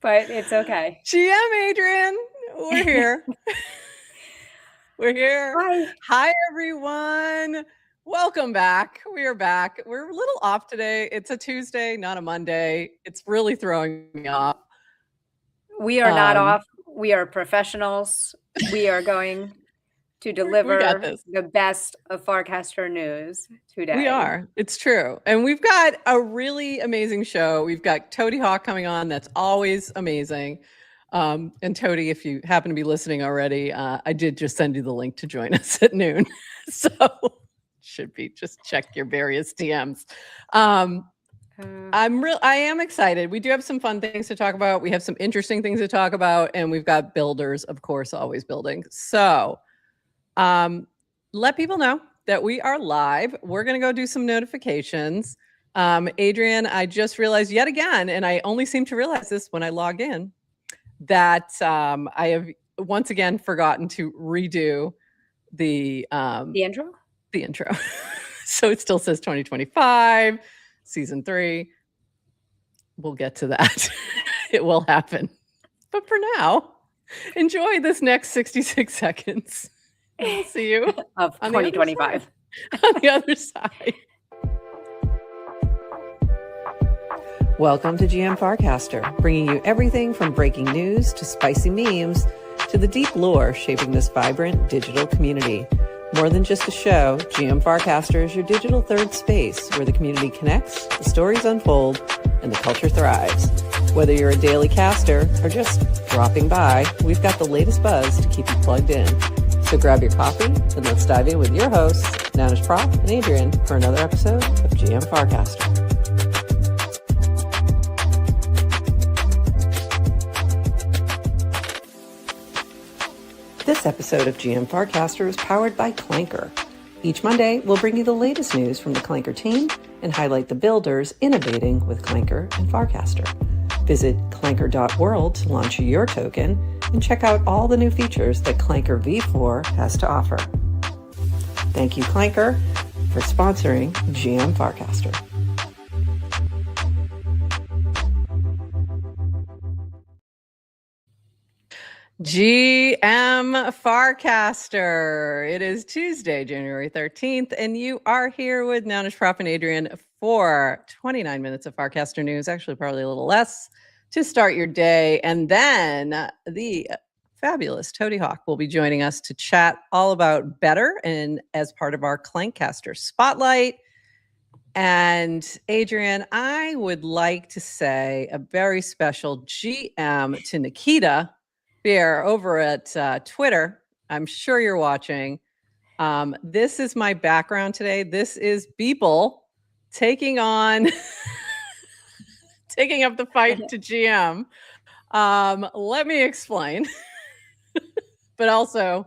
but it's okay. GM Adrienne, we're here. We're here. Hi, everyone. Welcome back. We are back. We're a little off today. It's a Tuesday, not a Monday. It's really throwing me off. We are not off. We are professionals. We are going to deliver the best of Farcaster news today. We are. It's true. And we've got a really amazing show. We've got Toady Hawk coming on. That's always amazing. And Toady, if you happen to be listening already, I did just send you the link to join us at noon. So should be just check your various DMs. I am excited. We do have some fun things to talk about. We have some interesting things to talk about, and we've got builders, of course, always building. So let people know that we are live. We're going to go do some notifications. Adrienne, I just realized yet again, and I only seem to realize this when I log in, that I have once again forgotten to redo the intro. The intro. So it still says 2025, season 3. We'll get to that. It will happen. But for now, enjoy this next 66 seconds. We'll see you of 2025 on the other side. Welcome to GM Farcaster, bringing you everything from breaking news to spicy memes to the deep lore shaping this vibrant digital community. More than just a show, GM Farcaster is your digital third space where the community connects, the stories unfold, and the culture thrives. Whether you're a daily caster or just dropping by, we've got the latest buzz to keep you plugged in. So grab your coffee and let's dive in with your hosts, NounishProf and Adrienne, for another episode of GM Farcaster. This episode of GM Farcaster is powered by Clanker. Each Monday, we'll bring you the latest news from the Clanker team and highlight the builders innovating with Clanker and Farcaster. Visit clanker.world to launch your token and check out all the new features that Clanker V4 has to offer. Thank you, Clanker, for sponsoring GM Farcaster. GM Farcaster. It is Tuesday, January 13th, and you are here with NounishProf and Adrienne for 29 minutes of Farcaster news, actually probably a little less, to start your day. And then the fabulous Toady Hawk will be joining us to chat all about Betr and as part of our Clankcaster Spotlight. And Adrienne, I would like to say a very special GM to Nikita Bear over at Twitter. I'm sure you're watching. This is my background today. This is Beeple taking on taking up the fight to GM. Let me explain. But also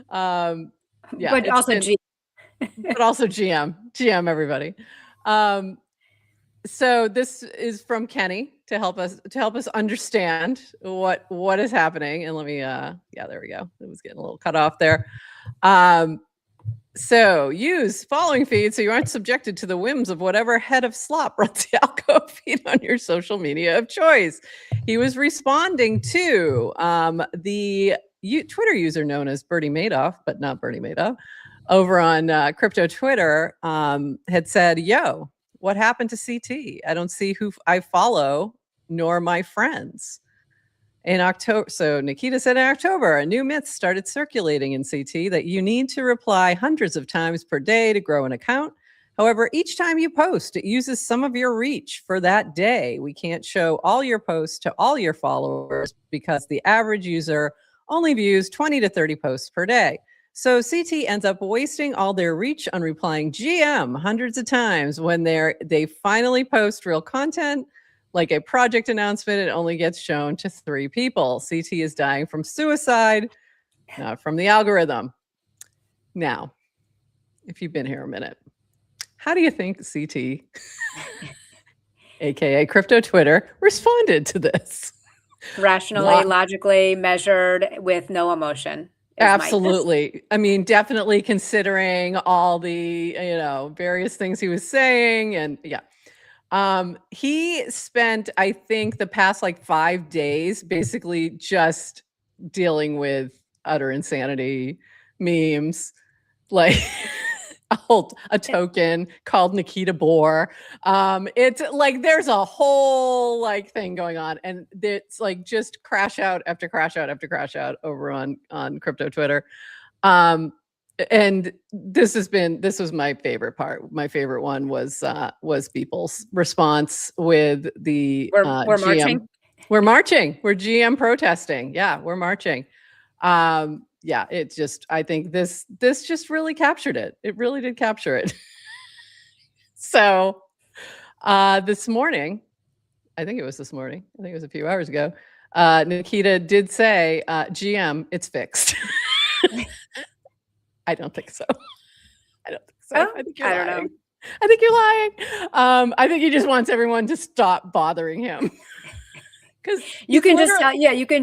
but also GM. GM, everybody. So this is from Kenny to help us understand what is happening. And let me there we go. It was getting a little cut off there. So use following feed so you aren't subjected to the whims of whatever head of slop runs the algo feed on your social media of choice. He was responding to the Twitter user known as Bertie Madoff, but not Bertie Madoff, over on crypto Twitter, had said, yo, what happened to CT? I don't see who I follow, nor my friends. In October, so Nikita said in October, a new myth started circulating in CT that you need to reply hundreds of times per day to grow an account. However, each time you post, it uses some of your reach for that day. We can't show all your posts to all your followers because the average user only views 20 to 30 posts per day. So CT ends up wasting all their reach on replying GM hundreds of times when they finally post real content, like a project announcement. It only gets shown to 3 people. CT is dying from suicide, not from the algorithm. Now, if you've been here a minute, how do you think CT, aka crypto Twitter, responded to this? Rationally, logically, measured, with no emotion. Absolutely. I mean, definitely considering all the, various things he was saying. And yeah. He spent, I think, the past like 5 days basically just dealing with utter insanity, memes, like a token called Nikita Bohr. It's like there's a whole like thing going on, and it's like just crash out after crash out after crash out over on crypto Twitter. And this was my favorite part. My favorite one was people's response with the we're GM. marching. We're marching. We're GM protesting. Yeah, we're marching. Yeah, it just, I think this just really captured it. It really did capture it. So this morning, I think it was this morning, I think it was a few hours ago, Nikita did say, GM, it's fixed. I don't think so. I don't think so. Oh, I think you're I don't lying. know. I think you're lying. I think he just wants everyone to stop bothering him. Because you can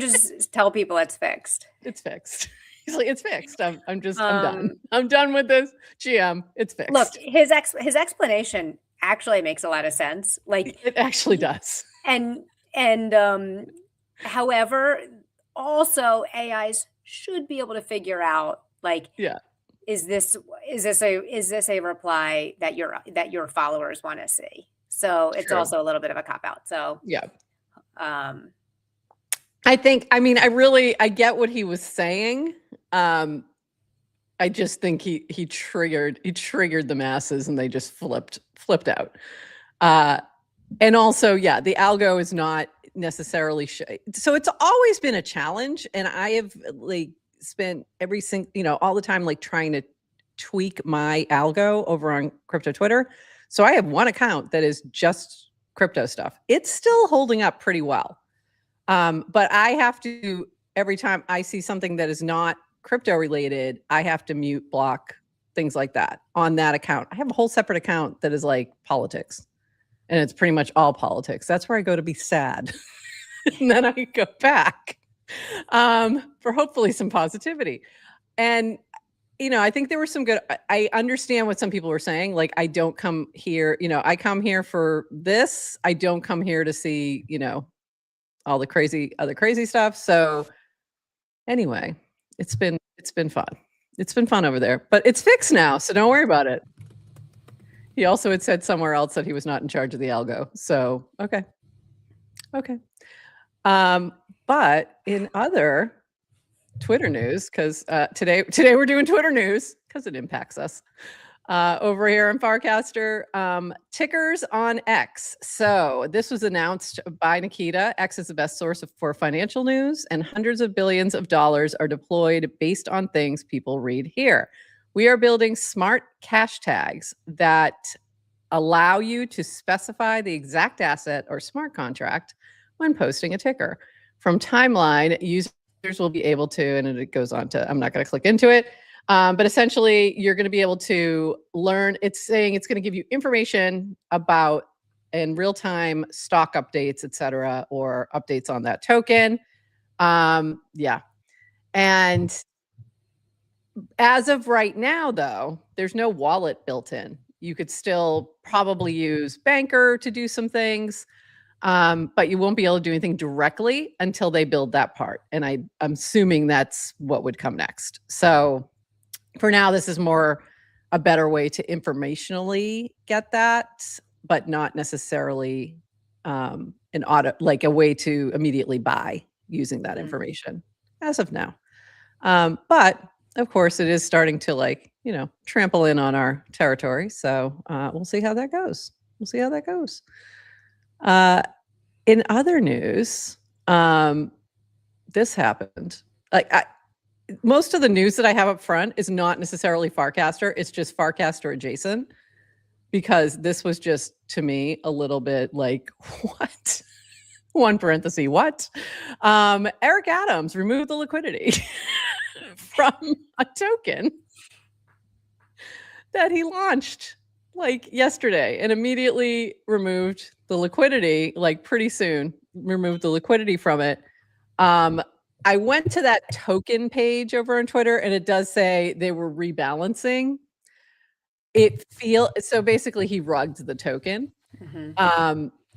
just tell people it's fixed. It's fixed. He's like, it's fixed. I'm done. I'm done with this. GM, it's fixed. Look, his explanation actually makes a lot of sense. Like it actually does. And however, also AIs should be able to figure out like, yeah, is this a reply that your followers want to see? So it's also a little bit of a cop out. So yeah. I get what he was saying. I just think he triggered the masses and they just flipped out. And also, yeah, the algo is not necessarily so it's always been a challenge, and I have like spent all the time like trying to tweak my algo over on crypto Twitter. So I have one account that is just crypto stuff. It's still holding up pretty well. But I have to, every time I see something that is not crypto related, I have to mute, block, things like that on that account. I have a whole separate account that is like politics, and it's pretty much all politics. That's where I go to be sad. And then I go back for hopefully some positivity. And, I think there were some good, I understand what some people were saying. Like, I don't come here, I come here for this. I don't come here to see, all the other crazy stuff. So anyway, it's been fun. It's been fun over there, but it's fixed now. So don't worry about it. He also had said somewhere else that he was not in charge of the algo. So, okay. But in other Twitter news, because today we're doing Twitter news because it impacts us. Over here in Farcaster, tickers on X. So this was announced by Nikita. X is the best source for financial news, and hundreds of billions of dollars are deployed based on things people read here. We are building smart cash tags that allow you to specify the exact asset or smart contract when posting a ticker. From Timeline, users will be able to, and it goes on to, I'm not going to click into it, but essentially you're going to be able to learn, it's saying it's going to give you information about in real-time stock updates, etc., or updates on that token. Yeah. And as of right now, though, there's no wallet built in. You could still probably use Banker to do some things, but you won't be able to do anything directly until they build that part. And I'm assuming that's what would come next. So for now, this is more a better way to informationally get that, but not necessarily an like a way to immediately buy using that information as of now. But of course, it is starting to trample in on our territory. So we'll see how that goes. In other news, this happened. Most of the news that I have up front is not necessarily Farcaster. It's just Farcaster adjacent, because this was just, to me, a little bit like, what? One parenthesis, what? Eric Adams removed the liquidity from a token that he launched yesterday, and immediately removed the liquidity, pretty soon, removed the liquidity from it. I went to that token page over on Twitter, and it does say they were rebalancing. So basically he rugged the token.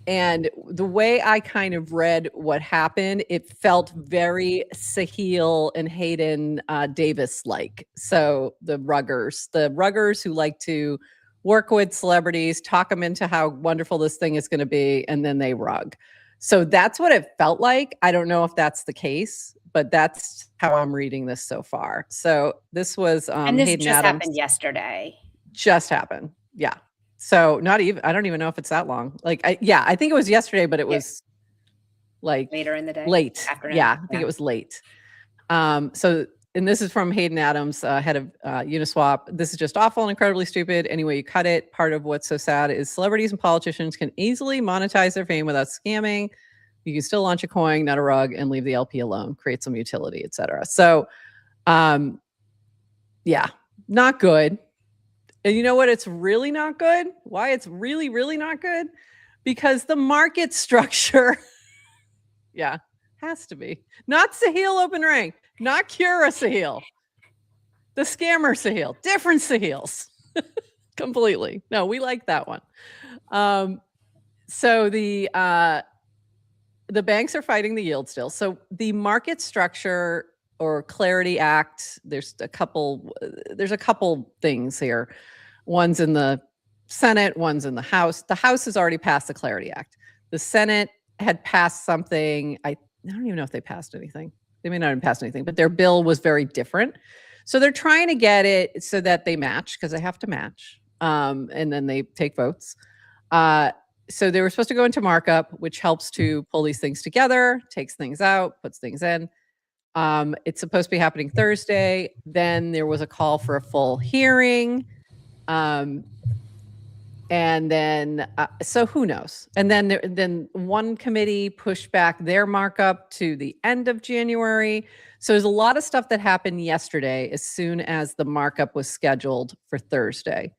And the way I kind of read what happened, it felt very Sahil and Hayden Davis-like. So the ruggers who like to work with celebrities, talk them into how wonderful this thing is going to be, and then they rug. So that's what it felt like. I don't know if that's the case, but that's how I'm reading this so far. So this was and this Hayden just Adams. happened yesterday. Just happened. Yeah. So not even, I don't even know if it's that long. Like, I think it was yesterday, but it was like later in the day, late. afternoon. Yeah, I think it was late. So, and this is from Hayden Adams, head of Uniswap. This is just awful and incredibly stupid. Any way you cut it. Part of what's so sad is celebrities and politicians can easily monetize their fame without scamming. You can still launch a coin, not a rug, and leave the LP alone, create some utility, etc. So, yeah, not good. And you know what? It's really not good. Why it's really, really not good? Because the market structure, has to be. Not Sahil Open Rank, not Cura Sahil. The scammer Sahil, different Sahils. Completely. No, we like that one. So the banks are fighting the yield still. So the market structure or Clarity Act, there's a couple things here. One's in the Senate, one's in the House. The House has already passed the Clarity Act. The Senate had passed something. I don't even know if they passed anything. They may not have passed anything, but their bill was very different. So they're trying to get it so that they match, because they have to match. And then they take votes. So they were supposed to go into markup, which helps to pull these things together, takes things out, puts things in. It's supposed to be happening Thursday. Then there was a call for a full hearing. And then, so who knows? And then one committee pushed back their markup to the end of January. So there's a lot of stuff that happened yesterday as soon as the markup was scheduled for Thursday.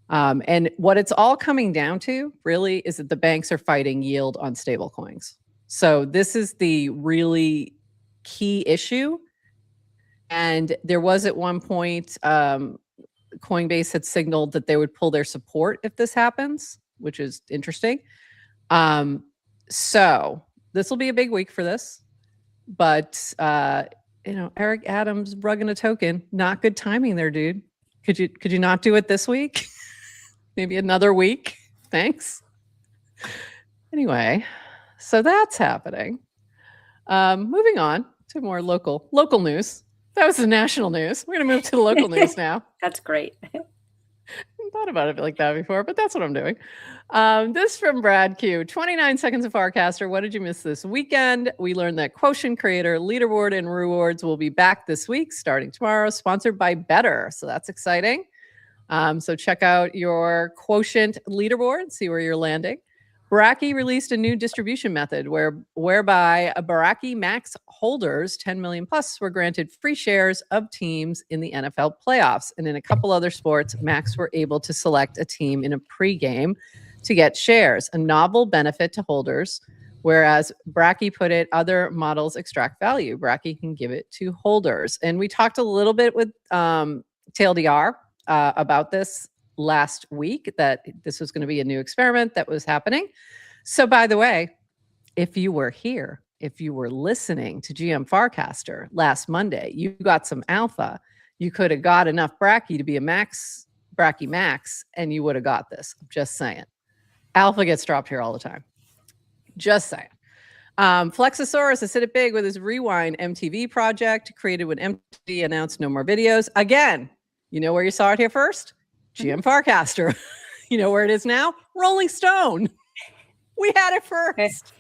And what it's all coming down to really is that the banks are fighting yield on stable coins. So this is the really key issue. And there was at one point, Coinbase had signaled that they would pull their support if this happens, which is interesting. So this will be a big week for this. But, Eric Adams rugging a token, not good timing there, dude. Could you not do it this week? Maybe another week? Thanks. Anyway, so that's happening. Moving on to more local news. That was the national news. We're going to move to the local news now. That's great. I hadn't thought about it like that before, but that's what I'm doing. This from Brad Q. 29 seconds of Farcaster. What did you miss this weekend? We learned that Quotient Creator, Leaderboard, and Rewards will be back this week, starting tomorrow, sponsored by Betr. So that's exciting. So check out your Quotient Leaderboard, see where you're landing. Baraki released a new distribution method whereby Baraki Max holders, 10 million plus, were granted free shares of teams in the NFL playoffs. And in a couple other sports, Max were able to select a team in a pregame to get shares, a novel benefit to holders. Whereas Baraki put it, other models extract value. Baraki can give it to holders. And we talked a little bit with TLDR about this last week, that this was going to be a new experiment that was happening. So by the way, if you were here, if you were listening to GM Farcaster last Monday, you got some alpha. You could have got enough Baraki to be a Baraki Max, and you would have got this. I'm just saying. Alpha gets dropped here all the time. Just saying. Flexosaurus has hit it big with his Rewind MTV project, created when MTV announced no more videos. Again, you know where you saw it here first? GM Farcaster. You know where it is now? Rolling Stone. We had it first.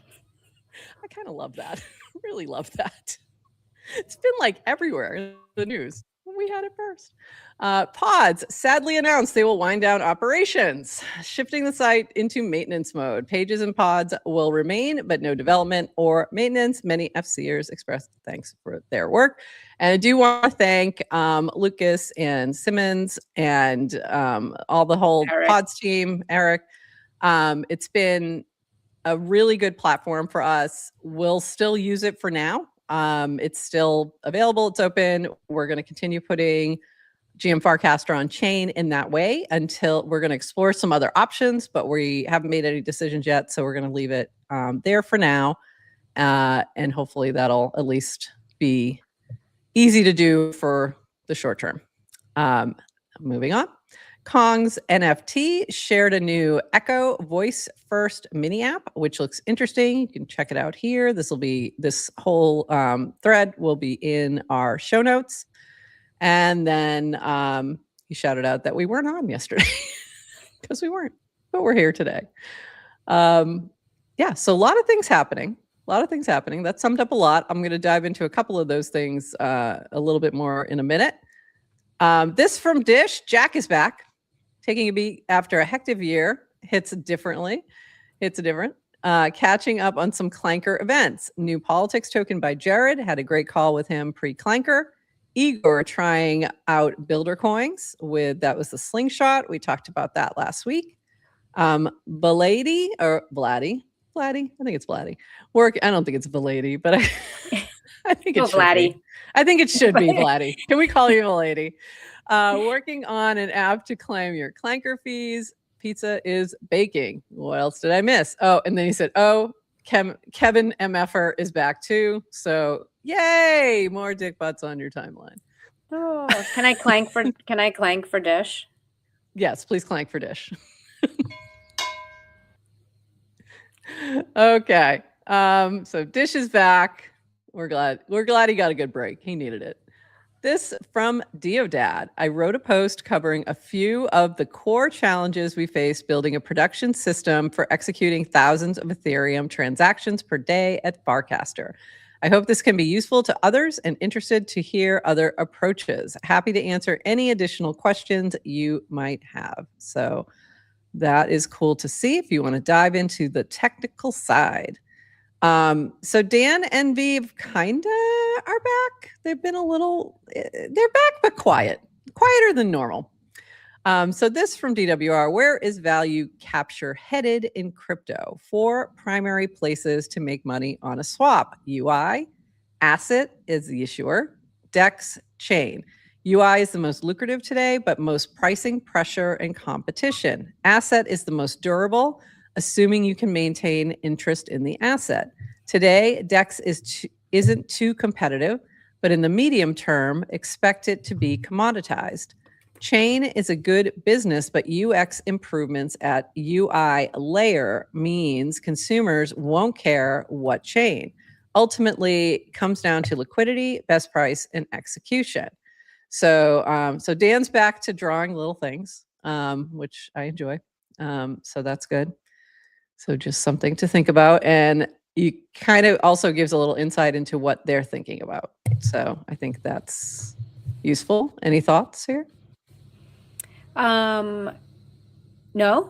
I kind of love that. Really love that. It's been like everywhere in the news. We had it first. Pods sadly announced they will wind down operations, shifting the site into maintenance mode. Pages and pods will remain, but no development or maintenance. Many FCers expressed thanks for their work. And I do want to thank Lucas and Simmons and all the whole Eric. Pods team, Eric. It's been a really good platform for us. We'll still use it for now. It's still available. It's open. We're going to continue putting GM Farcaster on chain in that way until we're going to explore some other options, but we haven't made any decisions yet. So we're going to leave it there for now. And hopefully that'll at least be easy to do for the short term. Moving on. Kong's NFT shared a new Echo voice first mini app, which looks interesting. You can check it out here. This whole thread will be in our show notes. And then he shouted out that we weren't on yesterday because we weren't, but we're here today. Yeah, so a lot of things happening. That summed up a lot. I'm going to dive into a couple of those things a little bit more in a minute. This from Dish, Jack is back, taking a beat after a hectic year. Hits different. Catching up on some Clanker events. New politics token by Jared. Had a great call with him pre-Clanker. Igor trying out builder coins that was the slingshot. We talked about that last week. Vladdy, I think it's Vladdy. I don't think it's Vladdy, but I think it's Vladdy. I think it should be Vladdy. Can we call you Vladdy? Working on an app to claim your Clanker fees. Pizza is baking. What else did I miss? Oh, and then he said, Kevin MFer is back too. So yay, more dick butts on your timeline. Oh, can I clank for Dish? Yes, please clank for Dish. Okay. So Dish is back. We're glad he got a good break. He needed it. This from Deodad. I wrote a post covering a few of the core challenges we face building a production system for executing thousands of Ethereum transactions per day at Farcaster. I hope this can be useful to others and interested to hear other approaches. Happy to answer any additional questions you might have. So that is cool to see if you want to dive into the technical side. So Dan and Viv kinda are back. They've been they're back, but quieter than normal. So this from DWR, where is value capture headed in crypto? 4 primary places to make money on a swap. UI, asset is the issuer, DEX, chain. UI is the most lucrative today, but most pricing pressure and competition. Asset is the most durable, assuming you can maintain interest in the asset. Today, DEX isn't too competitive, but in the medium term, expect it to be commoditized. Chain is a good business, but UX improvements at UI layer means consumers won't care what chain. Ultimately, it comes down to liquidity, best price, and execution. So Dan's back to drawing little things, which I enjoy. So that's good. So just something to think about. And you kind of also gives a little insight into what they're thinking about. So I think that's useful. Any thoughts here? No,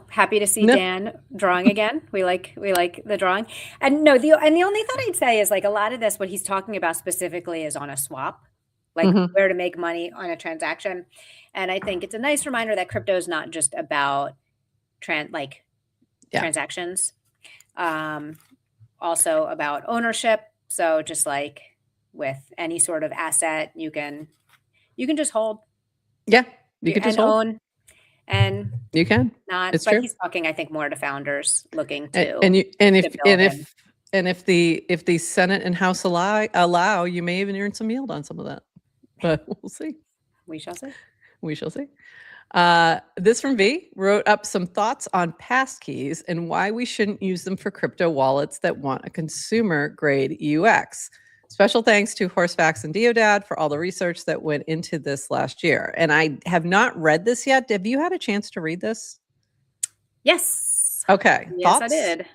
happy to see Dan drawing again. We like the drawing. And no, the only thought I'd say is like a lot of this, what he's talking about specifically is on a swap, like where to make money on a transaction. And I think it's a nice reminder that crypto is not just about transactions, also about ownership. So just like with any sort of asset, you can just hold. Yeah, you can just own. And you can not, it's but true. He's talking, I think, more to founders looking to if the Senate and House allow, you may even earn some yield on some of that. But we'll see. We shall see. This from V wrote up some thoughts on passkeys and why we shouldn't use them for crypto wallets that want a consumer grade UX. Special thanks to Horsefax and Deodad for all the research that went into this last year. And I have not read this yet. Have you had a chance to read this? Yes. Okay. Yes, Thoughts? I did.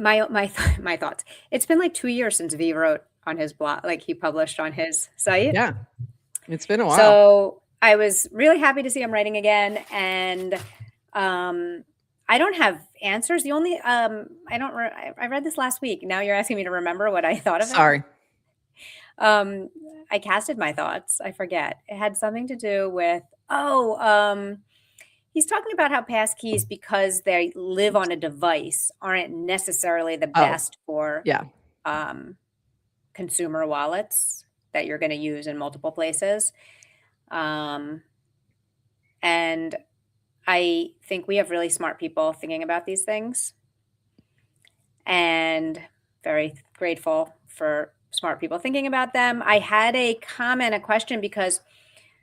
My thoughts. It's been like 2 years since V wrote on his blog, like he published on his site. Yeah, it's been a while. So I was really happy to see him writing again, and I don't have answers. The only I read this last week. Now you're asking me to remember what I thought of it. Sorry. I casted my thoughts. I forget. It had something to do with he's talking about how passkeys, because they live on a device, aren't necessarily the best for consumer wallets that you're going to use in multiple places. And I think we have really smart people thinking about these things, and very grateful for smart people thinking about them. I had a question, because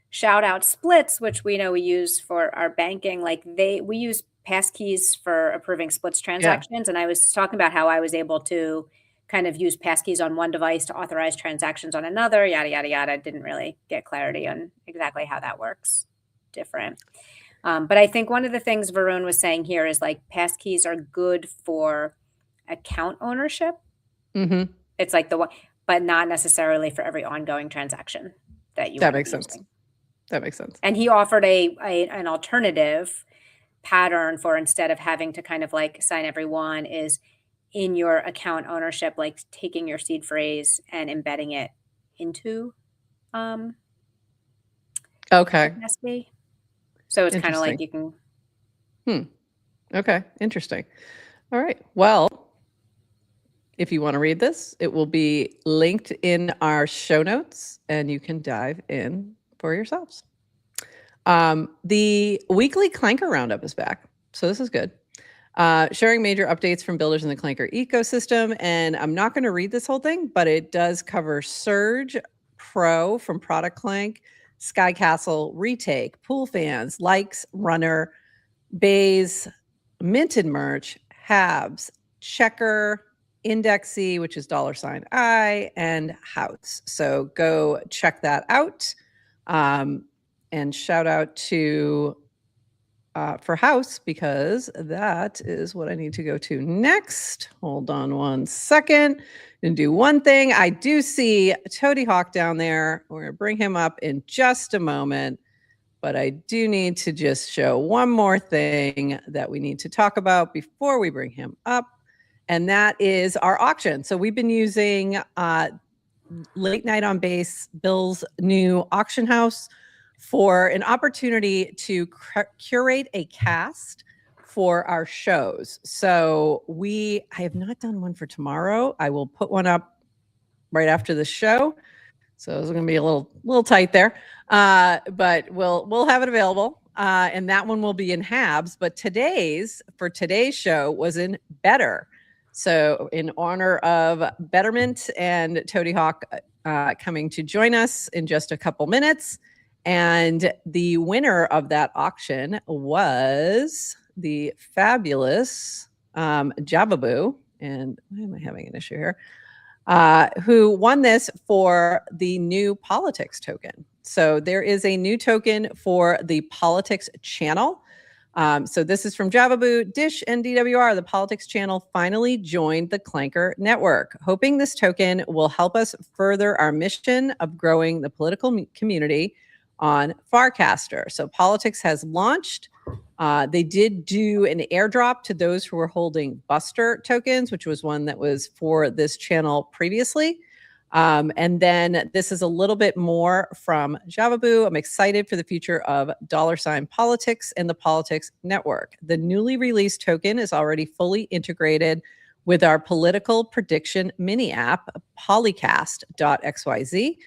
shout out Splits, which we know we use for our banking, like we use passkeys for approving Splits transactions. And I was talking about how I was able to kind of use passkeys on one device to authorize transactions on another, yada, yada, yada. Didn't really get clarity on exactly how that works. Different. But I think one of the things Varun was saying here is like passkeys are good for account ownership. Mm-hmm. It's like the one, but not necessarily for every ongoing transaction that you. That makes sense. That makes sense. And he offered an alternative pattern for, instead of having to kind of like sign everyone, is in your account ownership, like taking your seed phrase and embedding it into okay. SB. So it's kind of like you can. Okay. Interesting. All right. Well, if you want to read this, it will be linked in our show notes and you can dive in for yourselves. The weekly Clanker Roundup is back. So this is good. Sharing major updates from builders in the Clanker ecosystem. And I'm not going to read this whole thing, but it does cover Surge Pro from Product Clank, Sky Castle, Retake, Pool Fans, Likes, Runner, Bays, Minted Merch, Habs, Checker, Indexy, which is $I, and House. So go check that out. And shout out to for House, because that is what I need to go to next. Hold on one second and do one thing. I do see Toady Hawk down there. We're going to bring him up in just a moment. But I do need to just show one more thing that we need to talk about before we bring him up. And that is our auction. So we've been using Late Night on Base, Bill's new auction house, for an opportunity to curate a cast for our shows. So I have not done one for tomorrow. I will put one up right after the show. So it's going to be a little tight there, but we'll have it available, and that one will be in Habs. But today's show was in Betr. So in honor of Betrmint and Toady Hawk coming to join us in just a couple minutes. And the winner of that auction was the fabulous Javaboo. And why am I having an issue here? Who won this for the new politics token. So there is a new token for the politics channel. So this is from Javaboo. Dish and DWR, the politics channel, finally joined the Clanker network, hoping this token will help us further our mission of growing the political community on Farcaster. So politics has launched. They did do an airdrop to those who were holding Buster tokens, which was one that was for this channel previously. And then this is a little bit more from Javaboo. I'm excited for the future of $politics and the politics network. The newly released token is already fully integrated with our political prediction mini app, polycast.xyz.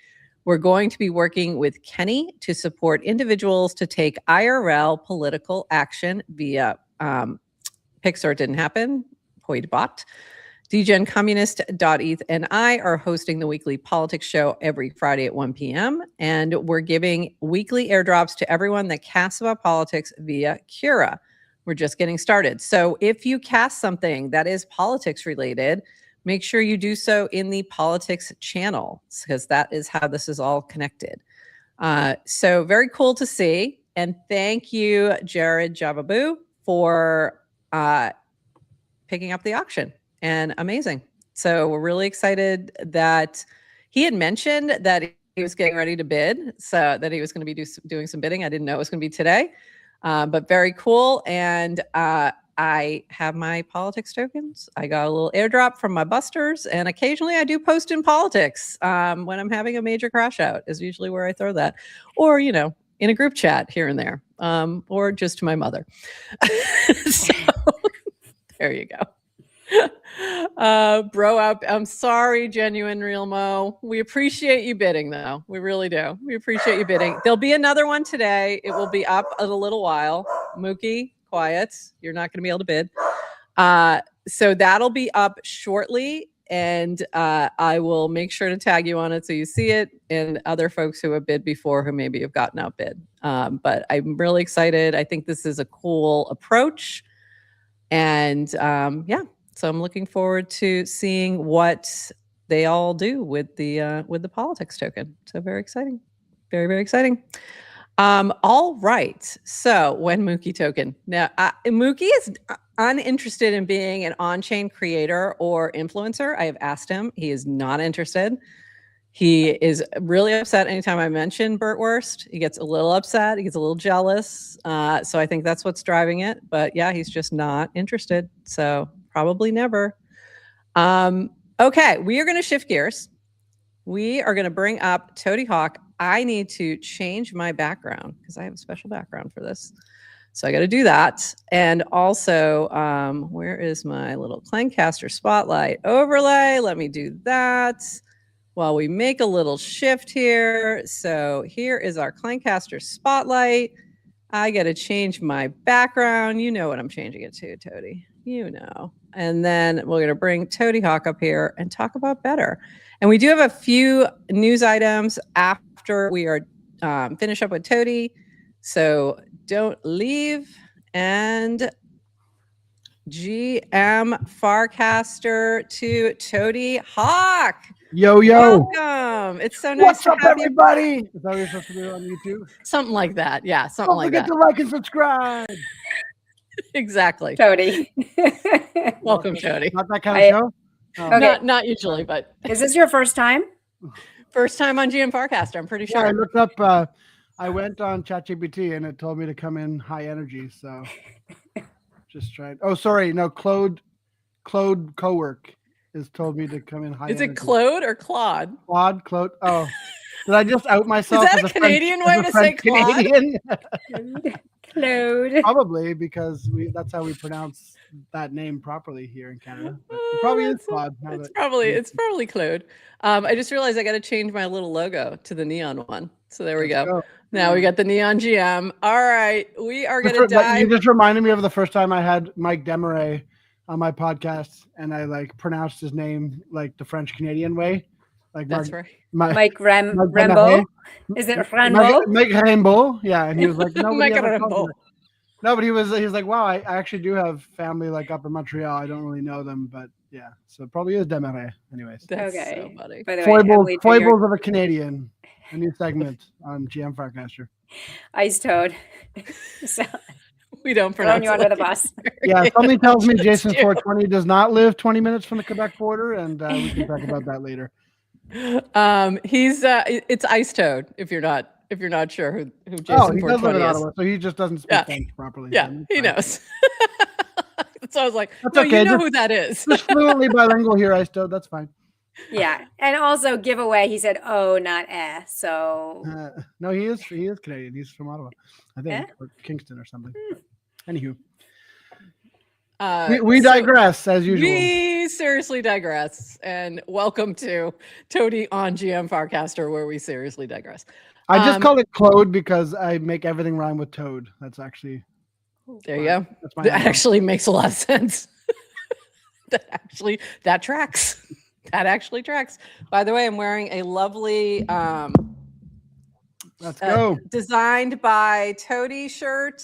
We're going to be working with Kenny to support individuals to take IRL political action via Pixar didn't happen, Hoidbot. DGenCommunist.eth and I are hosting the weekly politics show every Friday at 1 p.m. And we're giving weekly airdrops to everyone that casts about politics via Cura. We're just getting started. So if you cast something that is politics related, make sure you do so in the politics channel, because that is how this is all connected. So very cool to see. And thank you, Jared Javaboo, for picking up the auction. And amazing. So we're really excited that he had mentioned that he was getting ready to bid, so that he was going to be doing some bidding. I didn't know it was going to be today, but very cool. And I have my politics tokens. I got a little airdrop from my busters, and occasionally I do post in politics when I'm having a major crash out is usually where I throw that, or, you know, in a group chat here and there, or just to my mother. So there you go. Bro up. I'm sorry, Genuine Real Mo. We appreciate you bidding, though. We really do. We appreciate you bidding. There'll be another one today. It will be up in a little while. Mookie, quiet. You're not going to be able to bid. So that'll be up shortly, and I will make sure to tag you on it so you see it, and other folks who have bid before who maybe have gotten outbid. But I'm really excited. I think this is a cool approach, and yeah. So I'm looking forward to seeing what they all do with the politics token. So very exciting, very, very exciting. All right. So when Mookie token now, Mookie is uninterested in being an on-chain creator or influencer. I have asked him; he is not interested. He is really upset anytime I mention Bertwurst. He gets a little upset. He gets a little jealous. So I think that's what's driving it. But yeah, he's just not interested. So probably never. Okay, we are going to shift gears. We are going to bring up Toady Hawk. I need to change my background because I have a special background for this. So I got to do that. And also, where is my little Clancaster Spotlight overlay? Let me do that while we make a little shift here. So here is our Clancaster Spotlight. I got to change my background. You know what I'm changing it to, Toady. You know. And then we're going to bring Toady Hawk up here and talk about Betr. And we do have a few news items after we are finish up with Toady. So don't leave. And GM Farcaster to Toady Hawk. Yo, yo. Welcome. It's so nice What's to up, have you. everybody? Is that what you're supposed to do on YouTube? Something like that. Yeah, something Don't like forget that. to like and subscribe. Exactly. Toady. Welcome, Toady. Not that kind of show? Oh. Okay. Not usually, but Is this your first time? first time on GM Farcaster, I'm pretty Yeah, I sure. looked up, I went on ChatGPT and it told me to come in high energy. So just tried. Oh, sorry. No, Claude Cowork has told me to come in high Is energy. it Claude or Claude? Claude. Oh, did I just out myself? Is that as a Canadian French, way to say Claude? Canadian? Claude. Probably because that's how we pronounce that name properly here in Canada. But it probably is Claude. It's probably Claude. I just realized I got to change my little logo to the neon one. So there we go. Now we got the neon GM. All right, we are going to dive. You just reminded me of the first time I had Mike Demarais on my podcast, and I like pronounced his name like the French Canadian way. Like That's right. Mike Rambo. Is it Rambo? Mike Rambo. Yeah, and he was like, nobody Mike ever called Rambo. me that. No, but he was like, wow, I actually do have family like up in Montreal. I don't really know them, but yeah, so it probably is Demarais. Anyways, That's Okay. so funny. By the way, Emily foibles of a Canadian. A new segment on GM Farcaster. Ice Toad. So, We don't throwing pronounce you it under the like bus. Yeah, somebody tells me Jason do. 420 does not live 20 minutes from the Quebec border, and we can talk about that later. He's it's Ice Toad if you're not sure who Jason Oh, he does live 420 in is. Ottawa, so he just doesn't speak Yeah. French properly. Yeah, So he that's fine. knows. So I was like, That's no, okay, you know just- who that is. Just fluently bilingual here, Ice Toad. That's fine. Yeah. And also giveaway, he said, oh, not eh. So No, he is Canadian. He's from Ottawa, I think, or Kingston or something. Anywho, we so digress as usual. We seriously digress. And welcome to Toady on GM Farcaster, where we seriously digress. I just call it Claude because I make everything rhyme with toad. That's actually There you go. That's my That MO. actually makes a lot of sense. that tracks. That actually tracks. By the way, I'm wearing a lovely Let's go. designed by Toady shirt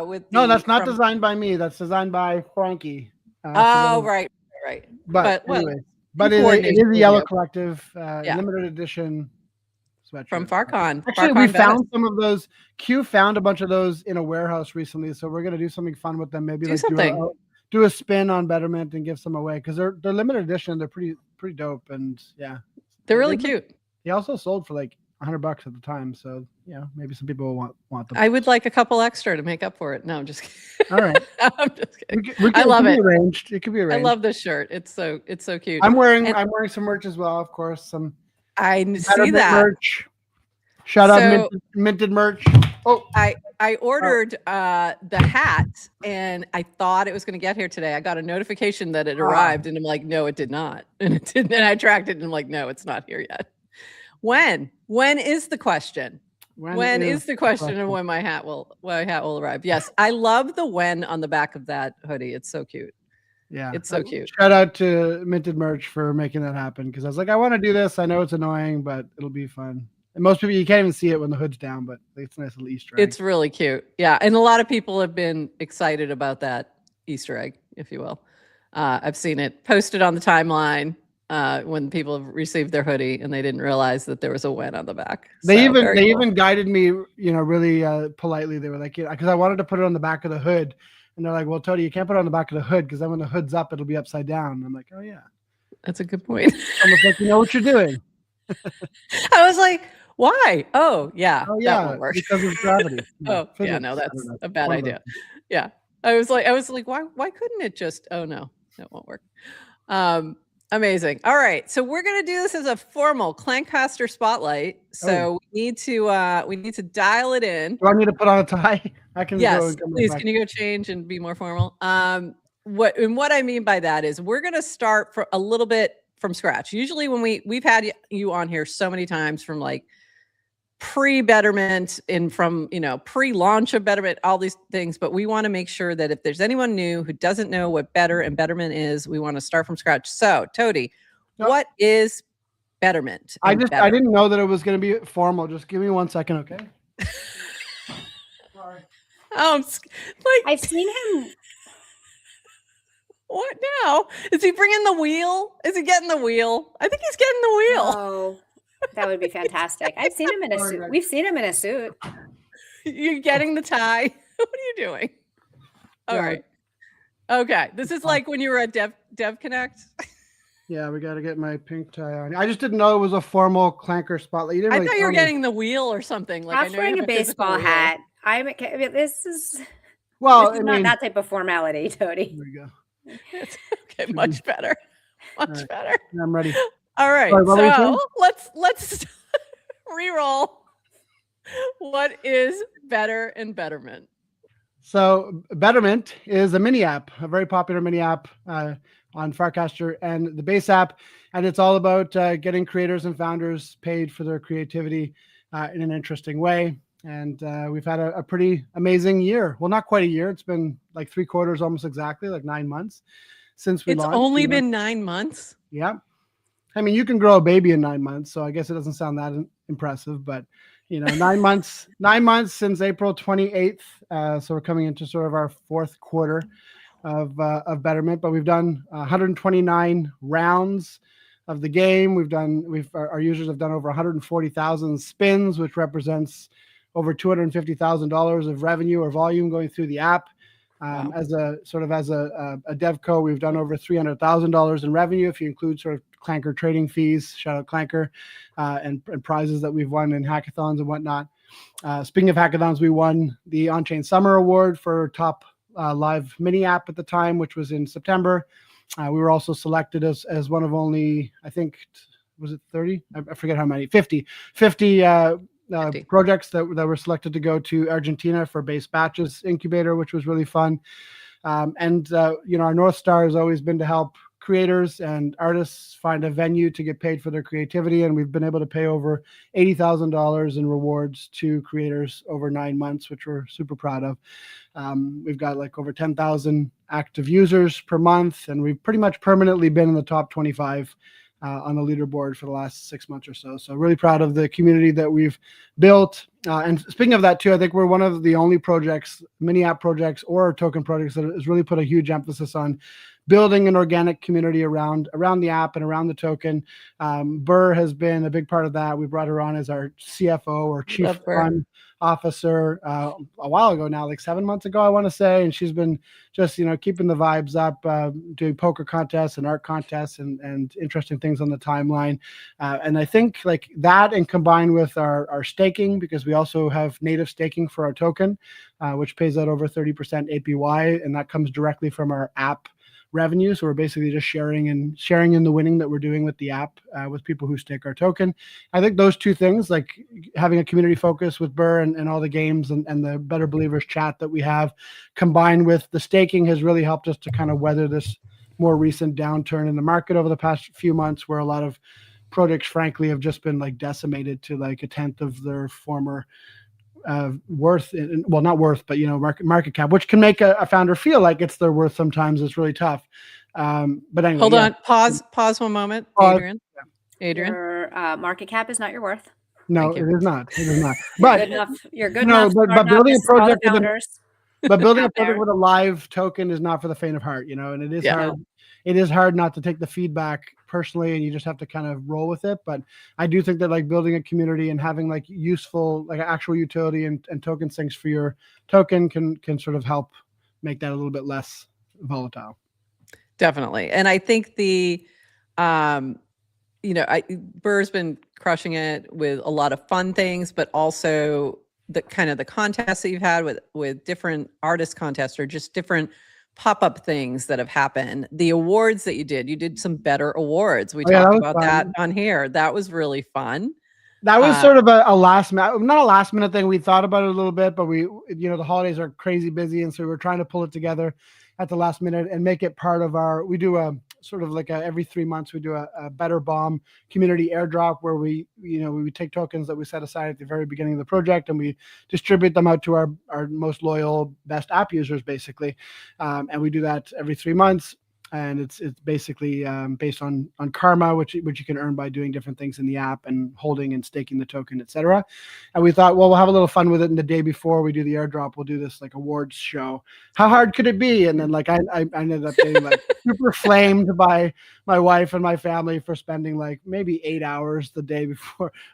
with No, that's not from- designed by me. That's designed by Frankie. Oh, right. But well, anyway, but it coordination is with a Yellow you. Collective limited edition sweatshirt. From Farcon. Actually, Farcon we Venice. found some of those. Q found a bunch of those in a warehouse recently, so we're gonna do something fun with them. Maybe Do like something. do a spin on Betterment and give some away because they're limited edition. They're pretty dope, and yeah, They're really cute. They also sold for like $100 at the time, so yeah, maybe some people will want them. I would like a couple extra to make up for it. No, I'm just kidding. All right, I'm just kidding. I love it. Arranged. It could be I arranged. love this shirt. It's so cute. I'm wearing And- some merch as well, of course. Some I see Betterment that. merch. Shout out So- minted merch. Oh, I ordered the hat, and I thought it was going to get here today. I got a notification that it arrived, and I'm like, no, it did not. And it didn't. And I tracked it, and I'm like, no, it's not here yet. When is the question? When is the question of when my hat will arrive? Yes, I love the when on the back of that hoodie. It's so cute. Yeah, it's so cute. Shout out to Minted Merch for making that happen, because I was like, I want to do this. I know it's annoying, but it'll be fun. And most people, you can't even see it when the hood's down, but it's a nice little Easter egg. It's really cute. Yeah, and a lot of people have been excited about that Easter egg, if you will. I've seen it posted on the timeline when people have received their hoodie and they didn't realize that there was a when on the back. They even guided me, really politely. They were like, because I wanted to put it on the back of the hood, and they're like, well, Tony, you can't put it on the back of the hood because then when the hood's up, it'll be upside down. And I'm like, oh yeah, that's a good point. Almost like you know what you're doing. I was like, why? Oh yeah, that won't work because of gravity. Oh yeah, no, that's a bad idea. Yeah, I was like, why couldn't it just? Oh no, that won't work. Amazing. All right, so we're gonna do this as a formal Clankcaster spotlight. So we need to dial it in. Do I need to put on a tie? I can. Yes, please. Can you go change and be more formal? What I mean by that is we're gonna start for a little bit from scratch. Usually when we've had you on here so many times from like pre-Betterment and from, pre-launch of Betterment, all these things, but we want to make sure that if there's anyone new who doesn't know what Betr and Betterment is, we want to start from scratch. So Tody, what is Betterment? I didn't know that it was going to be formal. Just give me 1 second. Okay. Sorry. I've seen him. What now? Is he bringing the wheel? Is he getting the wheel? I think he's getting the wheel. Oh, that would be fantastic. I've seen him in a suit. We've seen him in a suit. You're getting the tie. What are you doing? All right. Okay. This is like when you were at Dev Connect. Yeah, we got to get my pink tie on. I just didn't know it was a formal clanker spotlight. I thought you were getting the wheel or something. Like, I'm wearing a baseball hat. This is not that type of formality, Tody. There we go. Okay, much better. Much better. I'm ready. All right. So let's re-roll. What is Betr and Betterment? So Betterment is a mini app, a very popular mini app on Farcaster and the Base App, and it's all about getting creators and founders paid for their creativity in an interesting way. And we've had a pretty amazing year. Well, not quite a year. It's been like 3 quarters, almost exactly, like 9 months since we launched. It's only been 9 months? Yeah. I mean, you can grow a baby in 9 months, so I guess it doesn't sound that impressive, but 9 months, 9 months since April 28th. So we're coming into sort of our 4th quarter of Betterment, but we've done 129 rounds of the game. Our users have done over 140,000 spins, which represents over $250,000 of revenue or volume going through the app. Wow. As a devco, we've done over $300,000 in revenue if you include sort of Clanker trading fees, shout out Clanker, and prizes that we've won in hackathons and whatnot. Speaking of hackathons, we won the On-Chain Summer Award for top live mini app at the time, which was in September. We were also selected as one of only, I think, was it 30? I forget how many, 50 projects that were selected to go to Argentina for Base Batches Incubator, which was really fun. Our North Star has always been to help creators and artists find a venue to get paid for their creativity. And we've been able to pay over $80,000 in rewards to creators over 9 months, which we're super proud of. We've got like over 10,000 active users per month, and we've pretty much permanently been in the top 25 on the leaderboard for the last 6 months or so. So really proud of the community that we've built. And speaking of that too, I think we're one of the only projects, mini app projects or token projects that has really put a huge emphasis on building an organic community around the app and around the token. Burr has been a big part of that. We brought her on as our CFO or Chief Fun Officer a while ago now, like 7 months ago, I want to say. And she's been just, keeping the vibes up, doing poker contests and art contests and interesting things on the timeline. And I think like that, and combined with our staking, because we also have native staking for our token, which pays out over 30% APY, and that comes directly from our app revenue. So we're basically just sharing in the winning that we're doing with the app with people who stake our token. I think those two things, like having a community focus with Burr and all the games and the Better Believers chat that we have, combined with the staking, has really helped us to kind of weather this more recent downturn in the market over the past few months, where a lot of projects, frankly, have just been like decimated to like a tenth of their former worth. Well, not worth, but market cap, which can make a founder feel like it's their worth. Sometimes it's really tough. But anyway, hold on, pause 1 moment, Adrienne. Adrienne, your market cap is not your worth. No, it is not. It is not. You're good enough. You're good enough. But building a project with building a out there. project with a live token is not for the faint of heart, and it is hard. It is hard not to take the feedback personally, and you just have to kind of roll with it. But I do think that like building a community and having like useful, like actual utility and token sinks for your token can sort of help make that a little bit less volatile. Definitely. And I think Burr's been crushing it with a lot of fun things, but also the kind of the contests that you've had with different artist contests or just different pop-up things that have happened. The awards that you did some Betr awards. We talked about that on here. That was really fun. That was sort of a last minute, not a last minute thing. We thought about it a little bit, but the holidays are crazy busy. And so we're trying to pull it together at the last minute and make it part of we do a sort of like every 3 months, we do a Betr Bomb community airdrop where we take tokens that we set aside at the very beginning of the project and we distribute them out to our most loyal, best app users, basically. And we do that every 3 months. And it's basically based on karma, which you can earn by doing different things in the app and holding and staking the token, etc. And we thought, well, we'll have a little fun with it. And the day before we do the airdrop, we'll do this like awards show. How hard could it be? And then like I ended up getting like super flamed by my wife and my family for spending like maybe 8 hours the day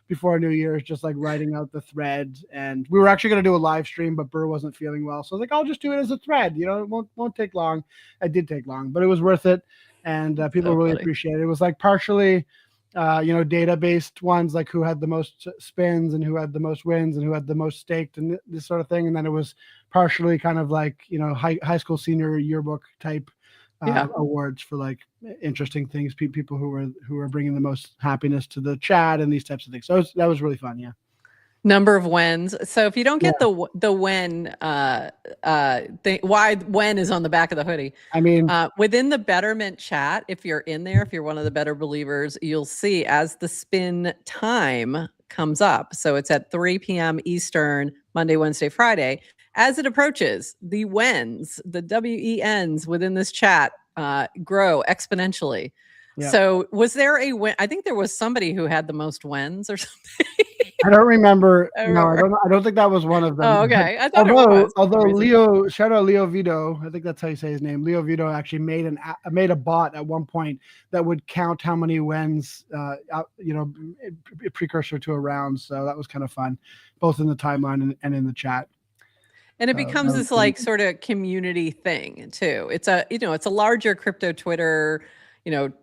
before New Year's, just like writing out the thread. And we were actually going to do a live stream, but Burr wasn't feeling well, so I was like, I'll just do it as a thread. It won't take long. It did take long, but it was worth it, and people really appreciate it. It was like partially data-based ones, like who had the most spins and who had the most wins and who had the most staked and this sort of thing, and then it was partially kind of like high school senior yearbook type awards for like interesting things, people who were bringing the most happiness to the chat and these types of things. So that was really fun. Yeah. Number of wins. So if you don't get the when why when is on the back of the hoodie. I mean, within the Betrmint chat, if you're in there, if you're one of the Better Believers, you'll see as the spin time comes up. So it's at 3 p.m. Eastern, Monday, Wednesday, Friday. As it approaches, the wens, the WENs within this chat grow exponentially. Yep. So was there a win? I think there was somebody who had the most wins or something. I don't remember. I don't think that was one of them. Oh, okay. I thought it was. Although Leo, shout out Leo Vito, I think that's how you say his name. Leo Vito actually made a bot at one point that would count how many wins, precursor to a round. So that was kind of fun, both in the timeline and in the chat. And it becomes this like sort of community thing too. It's a larger crypto Twitter,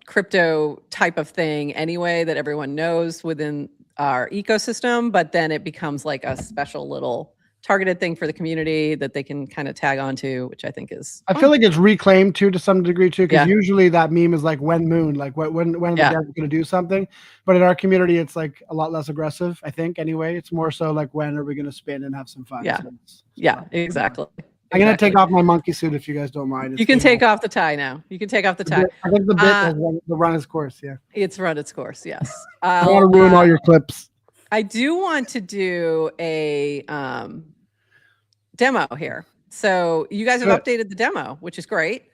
crypto type of thing anyway that everyone knows within our ecosystem, but then it becomes like a special little targeted thing for the community that they can kind of tag onto, which I think is fun. I feel like it's reclaimed too to some degree too, because usually that meme is like when moon, like when the guy's going to do something, but in our community it's like a lot less aggressive. I think anyway, it's more so like when are we going to spin and have some fun? Yeah, so exactly. I'm going to take off my monkey suit if you guys don't mind. You can take off the tie now. You can take off the tie. I think the bit has run its course. Yeah, it's run its course. Yes. I don't want to ruin all your clips. I do want to do a demo here. So you guys have updated the demo, which is great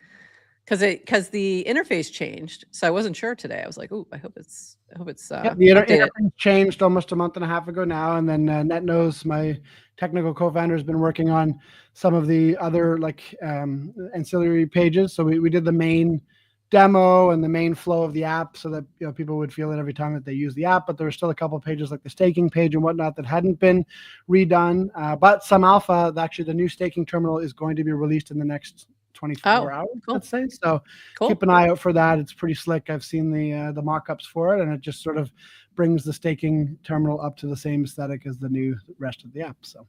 because the interface changed. So I wasn't sure today. I was like, "Ooh, I hope it's." The interface changed almost a month and a half ago now, and then NetKnows, my technical co-founder, has been working on some of the other ancillary pages. So we did the main demo and the main flow of the app so that people would feel it every time that they use the app, but there were still a couple of pages like the staking page and whatnot that hadn't been redone, but some alpha, actually the new staking terminal is going to be released in the next 24 hours, let's say. So keep an eye out for that. It's pretty slick. I've seen the mock-ups for it, and it just sort of brings the staking terminal up to the same aesthetic as the new rest of the app. So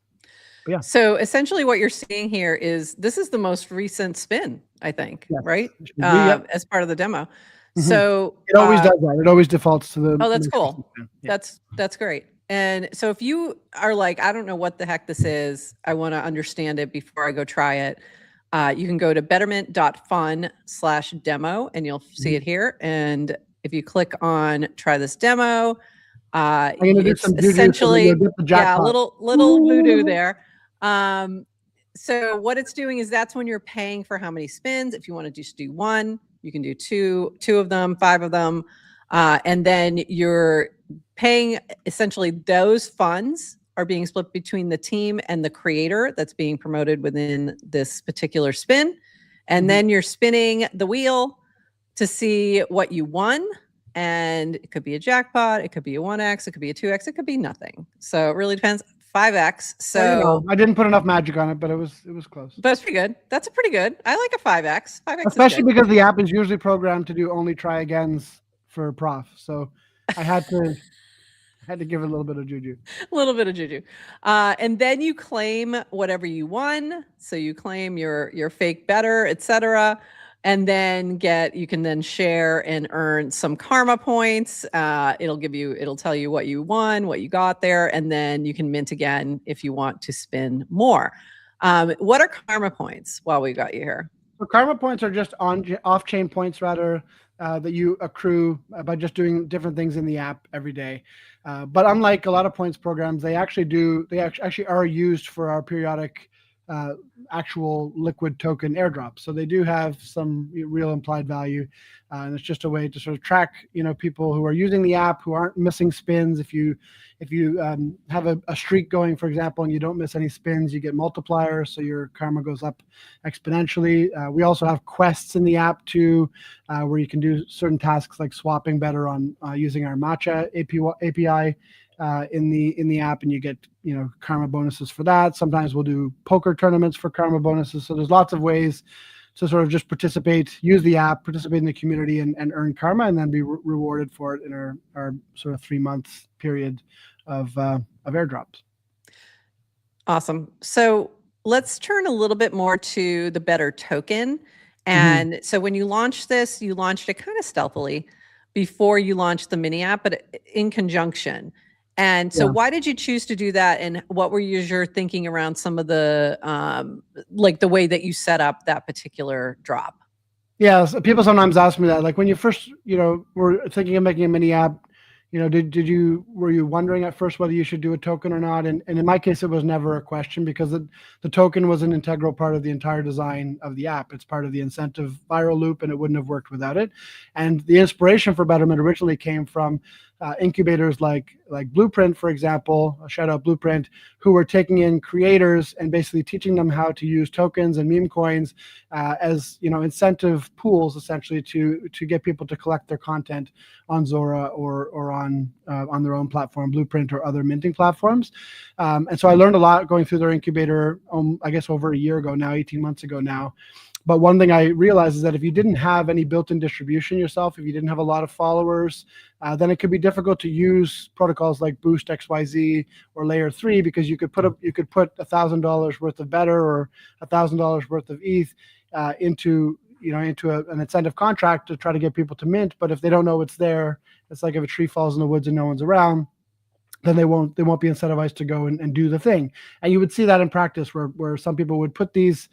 Yeah. So essentially what you're seeing here is this is the most recent spin, I think, Yes. right? Yep. As part of the demo. Mhm. So It always does that. It always defaults to the. oh, that's most cool. recent spin. Yeah. That's great. And so if you are like, I don't know what the heck this is, I want to understand it before I go try it, you can go to bettermint.fun/demo and you'll see it here. And if you click on try this demo, I'm gonna do it's some juju, so essentially, you'll get the yeah, a jackpot. little voodoo there. So what it's doing is that's when you're paying for how many spins. If you want to just do one, you can do two of them, 5 of them. And then you're paying essentially those funds are being split between the team and the creator that's being promoted within this particular spin. And then you're spinning the wheel to see what you won. And it could be a jackpot, it could be a 1x, it could be a 2x, it could be nothing. So it really depends. 5x. So well, I didn't put enough magic on it, but it was close. That's pretty good. That's a pretty good. I like a 5x. 5x, especially because the app is usually programmed to do only try agains for prof. So I had to give it a little bit of juju. A little bit of juju. And then you claim whatever you won. So you claim your fake Betr, etc. And then you can then share and earn some karma points. It'll tell you what you won, what you got there, and then you can mint again if you want to spin more. What are karma points while we got you here? So karma points are just off-chain points rather that you accrue by just doing different things in the app every day. But unlike a lot of points programs, they actually are used for our periodic actual liquid token airdrop. So they do have some real implied value. And it's just a way to sort of track, people who are using the app who aren't missing spins. If you have a streak going, for example, and you don't miss any spins, you get multipliers, so your karma goes up exponentially. We also have quests in the app too, where you can do certain tasks like swapping Betr on using our Matcha API in the app, and you get karma bonuses for that. Sometimes we'll do poker tournaments for karma bonuses. So there's lots of ways to sort of just use the app, participate in the community, and earn karma, and then be rewarded for it in our sort of 3 month period of airdrops. Awesome. So let's turn a little bit more to the Betr token. And so when you launched this, you launched it kind of stealthily before you launched the mini app, but in conjunction. And so why did you choose to do that? And what were your thinking around some of the, like the way that you set up that particular drop? Yeah, so people sometimes ask me that, like when you first, were thinking of making a mini app, were you wondering at first whether you should do a token or not? And in my case, it was never a question because the token was an integral part of the entire design of the app. It's part of the incentive viral loop, and it wouldn't have worked without it. And the inspiration for Betterment originally came from incubators like Blueprint, for example, shout out Blueprint, who were taking in creators and basically teaching them how to use tokens and meme coins as incentive pools, essentially to get people to collect their content on Zora or on their own platform, Blueprint or other minting platforms. And so I learned a lot going through their incubator, I guess over a year ago now, 18 months ago now. But one thing I realized is that if you didn't have any built-in distribution yourself, if you didn't have a lot of followers, then it could be difficult to use protocols like Boost XYZ or Layer 3 because you could put $1,000 worth of Betr or $1,000 worth of ETH into an incentive contract to try to get people to mint. But if they don't know it's there, it's like if a tree falls in the woods and no one's around, then they won't be incentivized to go and do the thing. And you would see that in practice where some people would put these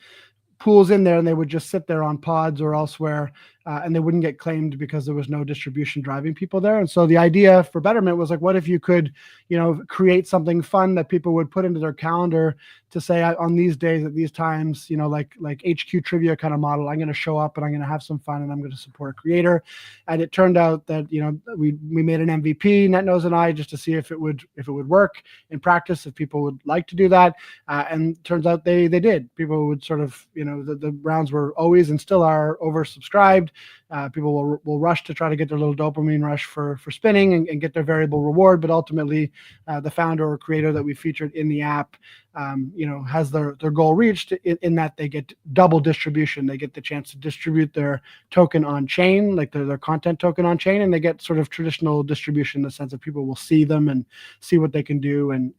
pools in there and they would just sit there on pods or elsewhere and they wouldn't get claimed because there was no distribution driving people there. And so the idea for Betterment was like, what if you could, create something fun that people would put into their calendar to say on these days at these times, like HQ trivia kind of model, I'm going to show up and I'm going to have some fun and I'm going to support a creator. And it turned out that, we made an MVP, NetNose and I, just to see if it would work in practice, if people would like to do that. And turns out they did. People would sort of, the rounds were always and still are oversubscribed. people will rush to try to get their little dopamine rush for spinning and get their variable reward. But ultimately, the founder or creator that we featured in the app, has their goal reached in that they get double distribution. They get the chance to distribute their token on chain, like their content token on chain, and they get sort of traditional distribution in the sense that people will see them and see what they can do. And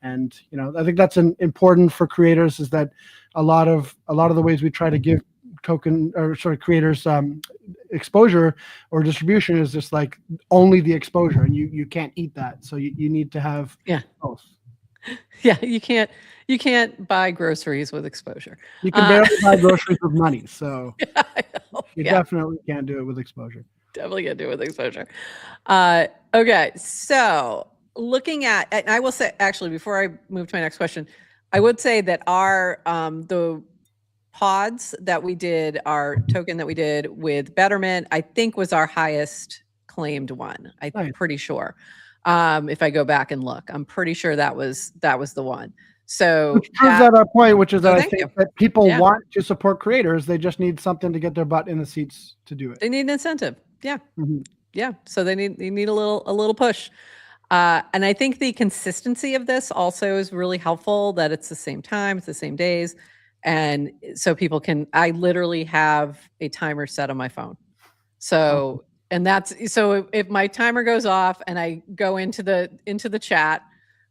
I think that's important for creators, is that a lot of the ways we try to give token or sort of creators exposure or distribution is just like only the exposure, and you can't eat that. So you need to have both. Yeah, you can't buy groceries with exposure. You can barely buy groceries with money, so you definitely can't do it with exposure. Definitely can't do it with exposure. Okay, so looking at, and I will say, actually, before I move to my next question, I would say that our the pods that we did, our token that we did with Betterment, I think was our highest claimed one. I'm pretty sure. If I go back and look, I'm pretty sure that was the one. So which proves that our point, which is that I think that people want to support creators. They just need something to get their butt in the seats to do it. They need an incentive. Yeah. Mm-hmm. Yeah. So they need a little push. And I think the consistency of this also is really helpful, that it's the same time, it's the same days. And so people can, I literally have a timer set on my phone. So, and that's, so if my timer goes off and I go into the chat,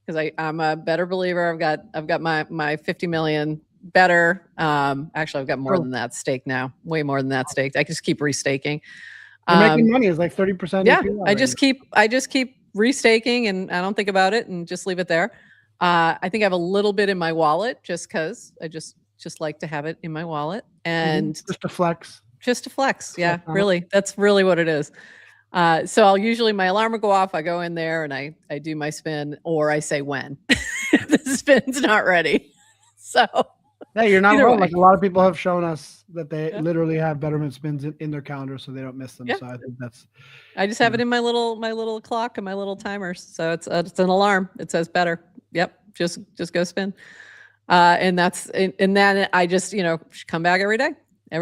because I'm a Betr believer. I've got my 50 million Betr. Actually, I've got more than that staked now, way more than that staked. I just keep restaking. You're making money. It's like 30%. Yeah, I just keep restaking, and I don't think about it and just leave it there. I think I have a little bit in my wallet just because I just like to have it in my wallet, and just to flex. Just to flex. Yeah, really. That's really what it is. So I'll usually, my alarm will go off. I go in there and I do my spin, or I say when the spin's not ready. So yeah, you're not wrong. Like a lot of people have shown us that they literally have Betterment spins in their calendar so they don't miss them. So I think I just have it in my little clock and my little timers. So it's an alarm. It says Betr. Yep. Just go spin. And then I just, come back every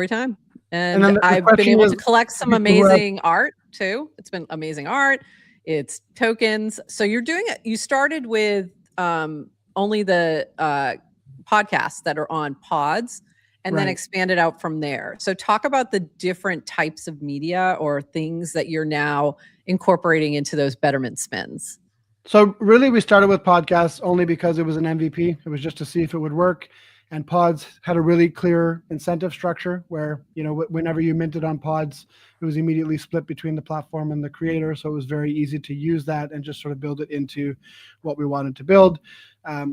time. And I've been able to collect some amazing art too. It's been amazing art. It's tokens. So you started with only the podcasts that are on pods, and then expanded out from there. So talk about the different types of media or things that you're now incorporating into those Betterment spins. So really we started with podcasts only because it was an MVP. It was just to see if it would work. And pods had a really clear incentive structure where, whenever you minted on pods, it was immediately split between the platform and the creator. So it was very easy to use that and just sort of build it into what we wanted to build.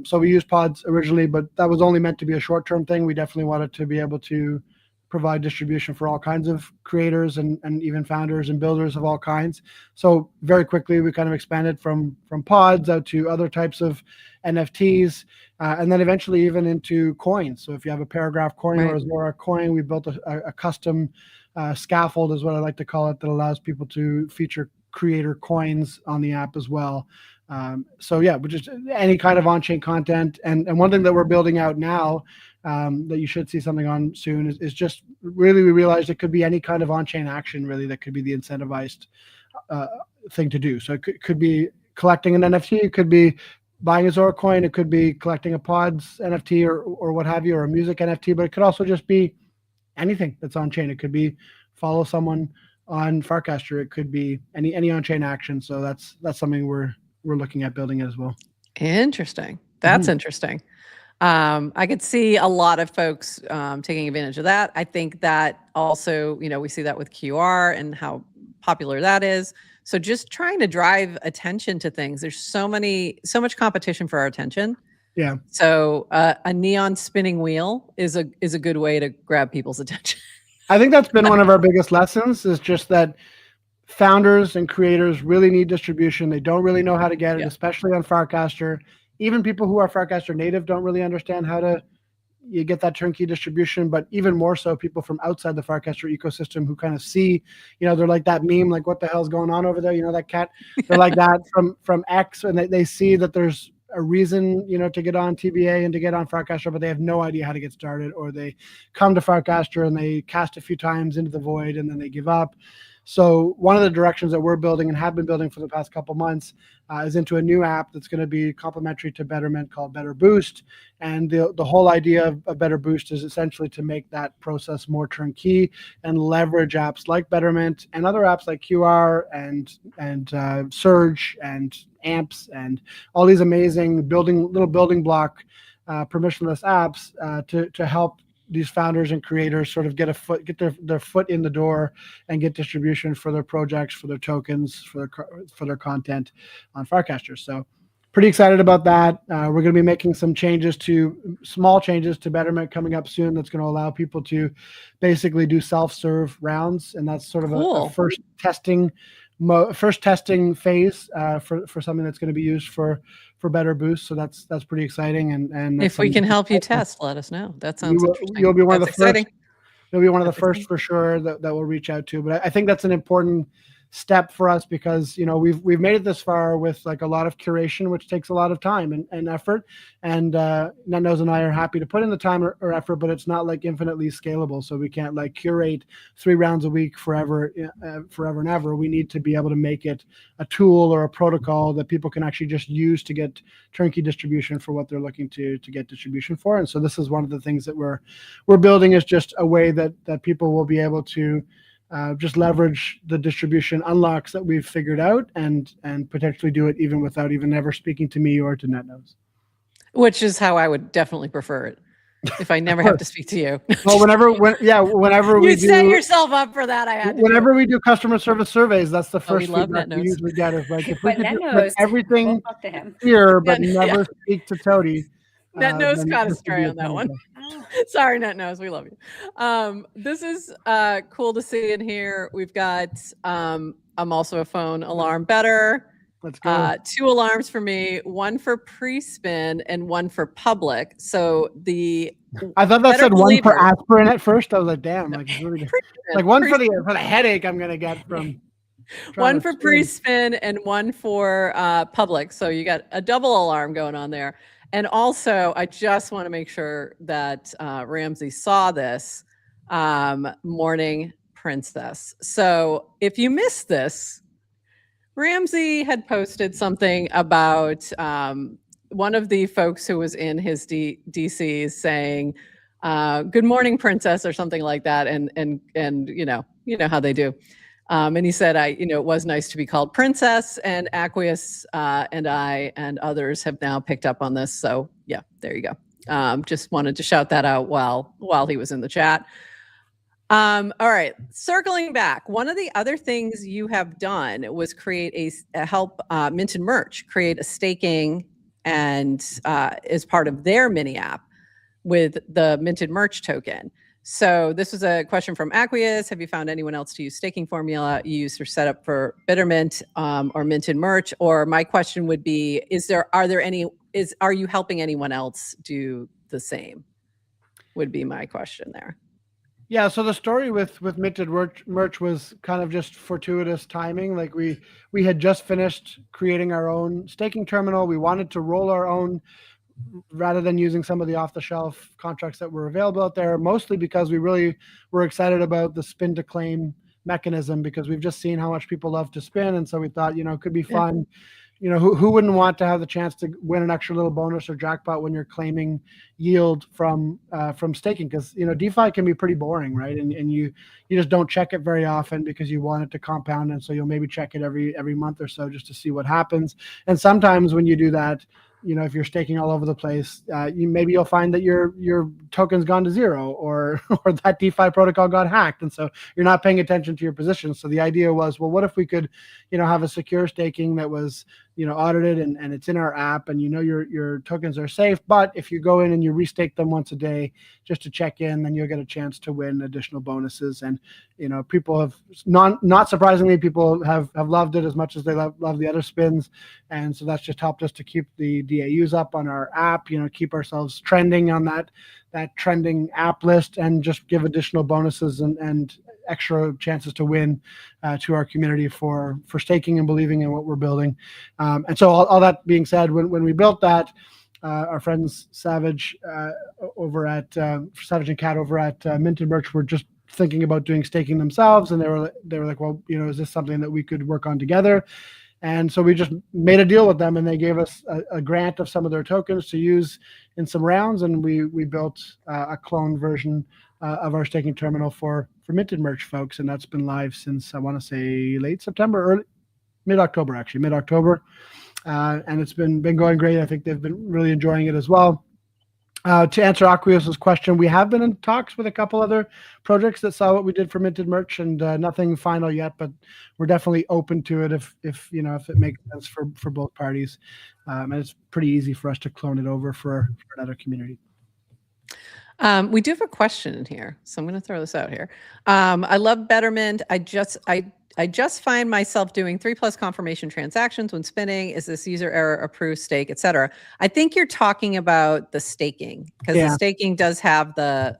So we used pods originally, but that was only meant to be a short-term thing. We definitely wanted to be able to provide distribution for all kinds of creators and even founders and builders of all kinds. So very quickly, we kind of expanded from pods out to other types of NFTs, and then eventually even into coins. So if you have a Paragraph coin or a Zora coin, we built a custom scaffold, is what I like to call it, that allows people to feature creator coins on the app as well. So yeah, but just any kind of on-chain content. And one thing that we're building out now that you should see something on soon is just really, we realized it could be any kind of on-chain action really that could be the incentivized thing to do. So it could be collecting an NFT, it could be buying a Zora coin, it could be collecting a pods NFT or what have you, or a music NFT, but it could also just be anything that's on-chain. It could be follow someone on Farcaster. It could be any on-chain action. So that's something we're looking at building as well. Interesting. That's interesting. I could see a lot of folks taking advantage of that. I think that also, we see that with QR and how popular that is. So just trying to drive attention to things. There's so much competition for our attention. Yeah. So a neon spinning wheel is a good way to grab people's attention. I think that's been one of our biggest lessons, is just that founders and creators really need distribution. They don't really know how to get it, especially on Farcaster. Even people who are Farcaster native don't really understand how to get that turnkey distribution, but even more so people from outside the Farcaster ecosystem who kind of see, they're like that meme, like what the hell's going on over there? That cat, they're like that from X, and they see that there's a reason, to get on TBA and to get on Farcaster, but they have no idea how to get started, or they come to Farcaster and they cast a few times into the void and then they give up. So one of the directions that we're building and have been building for the past couple months is into a new app that's going to be complementary to Betterment called Betr Boost. And the whole idea of Betr Boost is essentially to make that process more turnkey and leverage apps like Betterment and other apps like QR and Surge and Amps and all these amazing little building block permissionless apps to help these founders and creators sort of get their foot in the door and get distribution for their projects, for their tokens, for their content on Farcaster. So pretty excited about that. We're going to be making some small changes to Betterment coming up soon. That's going to allow people to basically do self-serve rounds. And that's sort of a first testing phase for something that's going to be used for Betr Boost. So that's pretty exciting. And if we can help you test, let us know. That sounds interesting. You'll be one of the first. You'll be one of the first for sure that we'll reach out to. But I think that's an important step for us because we've made it this far with like a lot of curation, which takes a lot of time and effort. And NetKnows and I are happy to put in the time or effort, but it's not like infinitely scalable. So we can't like curate 3 rounds a week forever and ever. We need to be able to make it a tool or a protocol that people can actually just use to get turnkey distribution for what they're looking to get distribution for. And so this is one of the things that we're building, is just a way that people will be able to just leverage the distribution unlocks that we've figured out and potentially do it even without even ever speaking to me or to NetKnows. Which is how I would definitely prefer it, if I never have to speak to you. Well, whenever you set yourself up for that. Whenever we do customer service surveys, that's the first feedback we usually get is like, if we could do everything here, but never speak to Tody. NetKnows caught us straight on that one. Sorry, NetKnows, we love you. This is cool to see in here. We've got, I'm also a phone alarm better. Let's go. 2 alarms for me, 1 for pre-spin and 1 for public. So I thought that said 1 for aspirin at first. I was like, damn, like it's really like 1 for the headache I'm gonna get from 1 for pre-spin and 1 for public. So you got a double alarm going on there. And also, I just want to make sure that Ramsey saw this morning princess. So if you missed this, Ramsey had posted something about one of the folks who was in his DCs saying, "Good morning, princess," or something like that, and you know how they do. And he said, it was nice to be called princess, and Aqueous and I and others have now picked up on this. So yeah, there you go. Just wanted to shout that out while he was in the chat. All right, circling back, one of the other things you have done was create help Mint and Merch create a staking and as part of their mini app with the Mint and Merch token. So this was a question from Aqueous. Have you found anyone else to use staking formula you use for setup for Betterment or Mint and Merch? Or my question would be, are you helping anyone else do the same? Would be my question there. Yeah, so the story with Mint and Merch was kind of just fortuitous timing. Like we had just finished creating our own staking terminal. We wanted to roll our own rather than using some of the off-the-shelf contracts that were available out there, mostly because we really were excited about the spin to claim mechanism, because we've just seen how much people love to spin. And so we thought, it could be fun. Who wouldn't want to have the chance to win an extra little bonus or jackpot when you're claiming yield from staking? Because DeFi can be pretty boring, right? And you just don't check it very often because you want it to compound, and so you'll maybe check it every month or so just to see what happens. And sometimes when you do that, if you're staking all over the place, you'll find that your token's gone to 0 or that DeFi protocol got hacked, and so you're not paying attention to your position. So the idea was, well, what if we could, have a secure staking that was audited and it's in our app, and your tokens are safe. But if you go in and you restake them once a day just to check in, then you'll get a chance to win additional bonuses. And people have not surprisingly, people have loved it as much as they love the other spins, and so that's just helped us to keep the DAUs up on our app, keep ourselves trending on that trending app list, and just give additional bonuses and extra chances to win to our community for staking and believing in what we're building. And so all that being said, when we built that, our friends Savage over at Savage and Cat over at Minted Merch were just thinking about doing staking themselves, and they were like, well, is this something that we could work on together? And so we just made a deal with them, and they gave us a grant of some of their tokens to use in some rounds, and we built a clone version of our staking terminal for Minted Merch folks, and that's been live since I want to say late September, mid-October. And it's been going great. I think they've been really enjoying it as well. To answer Aquios's question, we have been in talks with a couple other projects that saw what we did for Minted Merch, and nothing final yet, but we're definitely open to it if it makes sense for both parties. And it's pretty easy for us to clone it over for another community. We do have a question in here, so I'm going to throw this out here. I love Betrmint. I just find myself doing 3+ confirmation transactions when spinning. Is this user error, approved stake, etc.? I think you're talking about the staking, because the staking does have the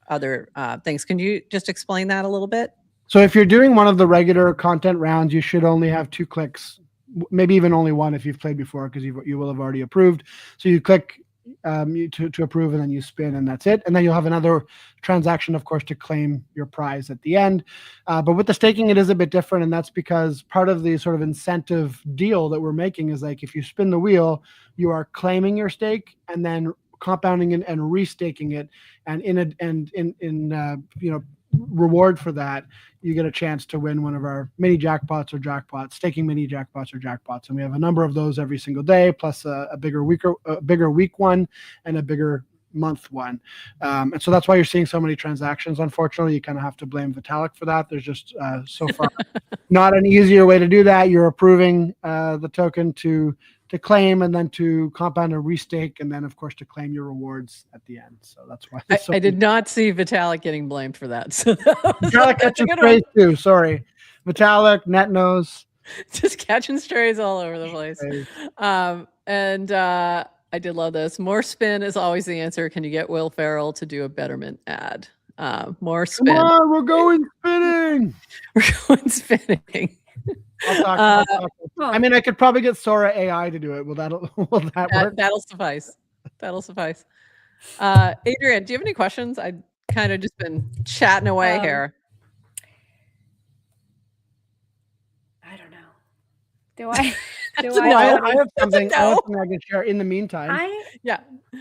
other things. Can you just explain that a little bit? So if you're doing one of the regular content rounds, you should only have 2 clicks, maybe even only 1 if you've played before, because you will have already approved. So you click to approve, and then you spin, and that's it. And then you'll have another transaction, of course, to claim your prize at the end. But with the staking, it is a bit different, and that's because part of the sort of incentive deal that we're making is like, if you spin the wheel, you are claiming your stake and then compounding it and restaking it, and in reward for that, you get a chance to win one of our mini jackpots or jackpots, staking mini jackpots or jackpots, and we have a number of those every single day, plus a bigger week one and a bigger month one. And so that's why you're seeing so many transactions. Unfortunately, you kind of have to blame Vitalik for that. There's just so far not an easier way to do that. You're approving the token to claim, and then to compound and restake, and then of course to claim your rewards at the end. So that's why I did not see Vitalik getting blamed for that. So Vitalik catching strays too. Sorry, Vitalik, NetNose, just catching strays all over the place. I did love this. More spin is always the answer. Can you get Will Ferrell to do a Betrmint ad? More spin. Come on, we're going spinning. We're going spinning. I'll talk. I mean, I could probably get Sora AI to do it. Will that work? That'll suffice. That'll suffice. Adrienne, do you have any questions? I've kind of just been chatting away here. I don't know. Do I? I have something I can share in the meantime.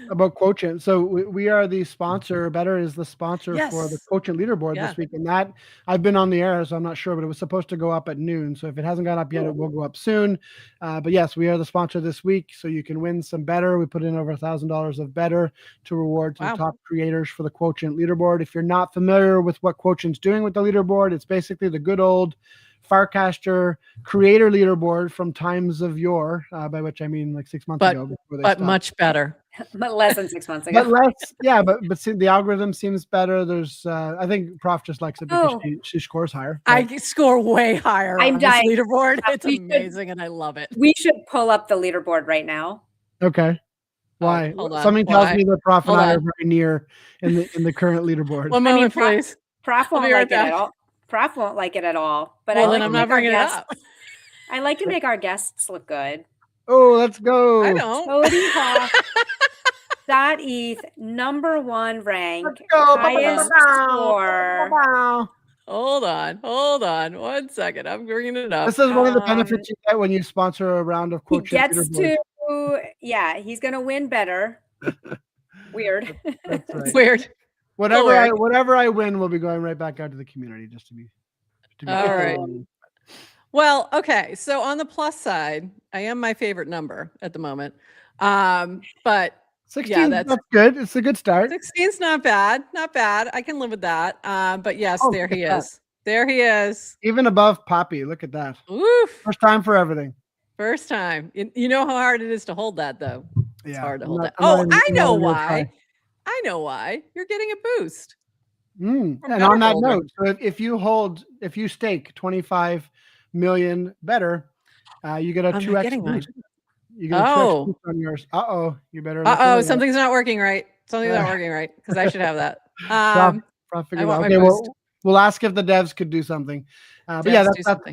About Quotient. So we are the sponsor. Betr is the sponsor for the Quotient leaderboard this week, and that I've been on the air, so I'm not sure, but it was supposed to go up at noon. So if it hasn't gone up yet, it will go up soon. But yes, we are the sponsor this week, so you can win some Betr. We put in over $1,000 of Betr to reward the top creators for the Quotient leaderboard. If you're not familiar with what Quotient's doing with the leaderboard, it's basically the good old Farcaster creator leaderboard from times of yore, by which I mean like 6 months ago. But much better. But less than 6 months ago. But less, but see, the algorithm seems better. There's, I think Prof just likes it because she scores higher. I score way higher on this leaderboard. It's amazing, and I love it. We should pull up the leaderboard right now. Okay. Why? Something tells me that Prof and I are very near in the current leaderboard. One moment, please. Prof won't like it at all. Prof won't like it at all. But then I'm not bringing it up. I like to make our guests look good. Oh, let's go. I don't. Cody Hoff, .eth, #1 rank, highest score. Hold on. 1 second. I'm bringing it up. This is one of the benefits you get when you sponsor a round of Quotient. He gets to, he's going to win Betr. Weird. That's right. Weird. Whatever I win, we'll be going right back out to the community just to be all right. Well, okay. So on the plus side, I am my favorite number at the moment. But 16, that's good. It's a good start. 16's not bad. Not bad. I can live with that. But yes, there he is. There he is. Even above Poppy. Look at that. Oof. First time for everything. First time. You know how hard it is to hold that, though. It's hard to hold that. I know why. You're getting a boost. And on that note, so if you stake 25 million Betr, you get a 2x boost. You get a 2x boost on yours. You better. Something's not working right. Something's not working right, because I should have that. Prof figured out. Okay, we'll ask if the devs could do something. But yeah,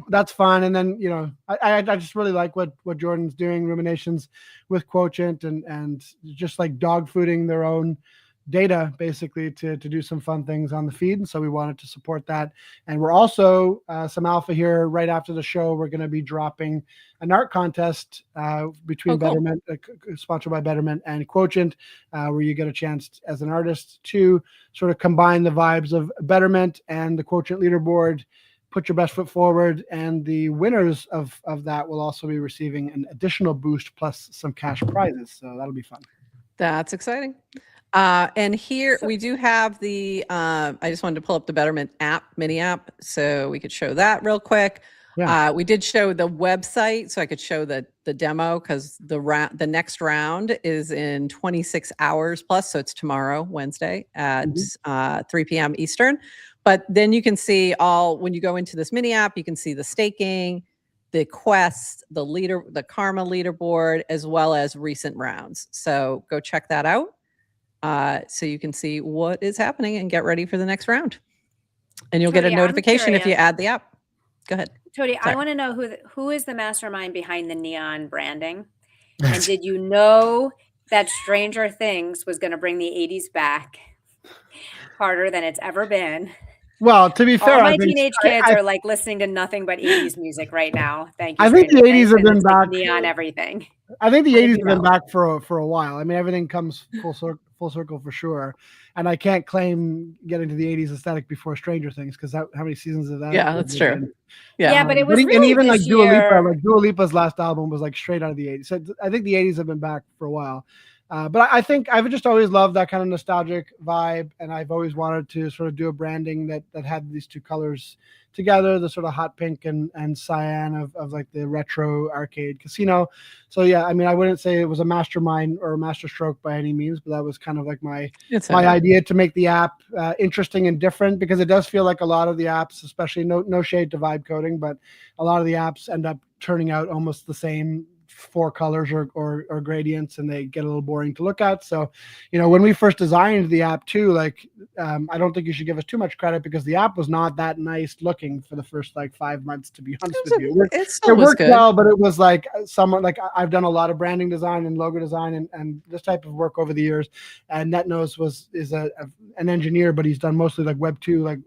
that's fun. And then, you know, I just really like what Jordan's doing, Ruminations with Quotient and just like dog fooding their own data basically to do some fun things on the feed. And so we wanted to support that. And we're also some alpha here right after the show. We're going to be dropping an art contest between Betterment, sponsored by Betterment and Quotient, where you get a chance as an artist to sort of combine the vibes of Betterment and the Quotient leaderboard, put your best foot forward, and the winners of that will also be receiving an additional boost plus some cash prizes. So that'll be fun. That's exciting. And here we do have the, I just wanted to pull up the Betterment app, mini app, so we could show that real quick. Yeah. We did show the website, so I could show the demo, because the next round is in 26 hours plus, so it's tomorrow, Wednesday at 3 p.m. Eastern. But then you can see when you go into this mini app, you can see the staking, the quest, the karma leaderboard, as well as recent rounds. So go check that out. So you can see what is happening and get ready for the next round. And you'll get a notification if you add the app. Go ahead. Tody, I want to know who is the mastermind behind the neon branding? And did you know that Stranger Things was going to bring the 80s back harder than it's ever been? Well, to be fair, all my teenage kids are like listening to nothing but 80s music right now. Thank you. I think the 80s have been back. Neon everything. I think the 80s have been back for a while. I mean, everything comes full circle for sure. And I can't claim getting to the 80s aesthetic before Stranger Things, because how many seasons of that? Yeah, that's true. Yeah, but it was really and even like Dua Lipa's last album was like straight out of the 80s. So I think the 80s have been back for a while. But I think I've just always loved that kind of nostalgic vibe, and I've always wanted to sort of do a branding that had these two colors together, the sort of hot pink and cyan of like the retro arcade casino. So yeah, I mean, I wouldn't say it was a mastermind or a masterstroke by any means, but that was kind of like my idea to make the app interesting and different, because it does feel like a lot of the apps, especially no shade to vibe coding, but a lot of the apps end up turning out almost the same 4 colors or gradients, and they get a little boring to look at. So, you know, when we first designed the app too, like I don't think you should give us too much credit, because the app was not that nice looking for the first like 5 months, to be honest with you. It worked well, but it was like somewhat like I've done a lot of branding design and logo design and this type of work over the years, and NetNose is an engineer, but he's done mostly like Web 2 like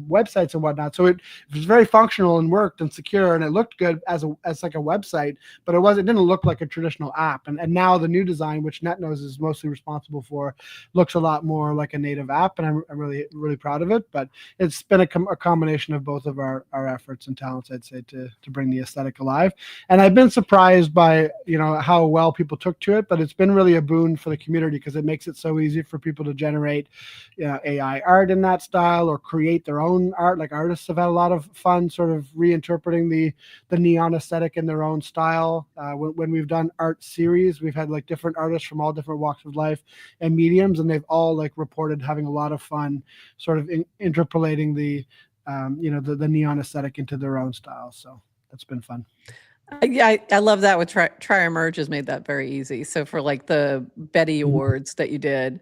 websites and whatnot. So it was very functional and worked and secure, and it looked good as like a website, but it didn't look like a traditional app. And now the new design, which NetNose is mostly responsible for, looks a lot more like a native app, and I'm really, really proud of it. But it's been a combination of both of our efforts and talents, I'd say, to bring the aesthetic alive. And I've been surprised by, you know, how well people took to it, but it's been really a boon for the community, because it makes it so easy for people to generate, you know, AI art in that style or create their own art. Like artists have had a lot of fun sort of reinterpreting the neon aesthetic in their own style. When we've done art series, we've had like different artists from all different walks of life and mediums, and they've all like reported having a lot of fun sort of interpolating the the neon aesthetic into their own style. So that's been fun. Yeah, I love that. With Try Emerge has made that very easy. So for like the Betty Awards that you did,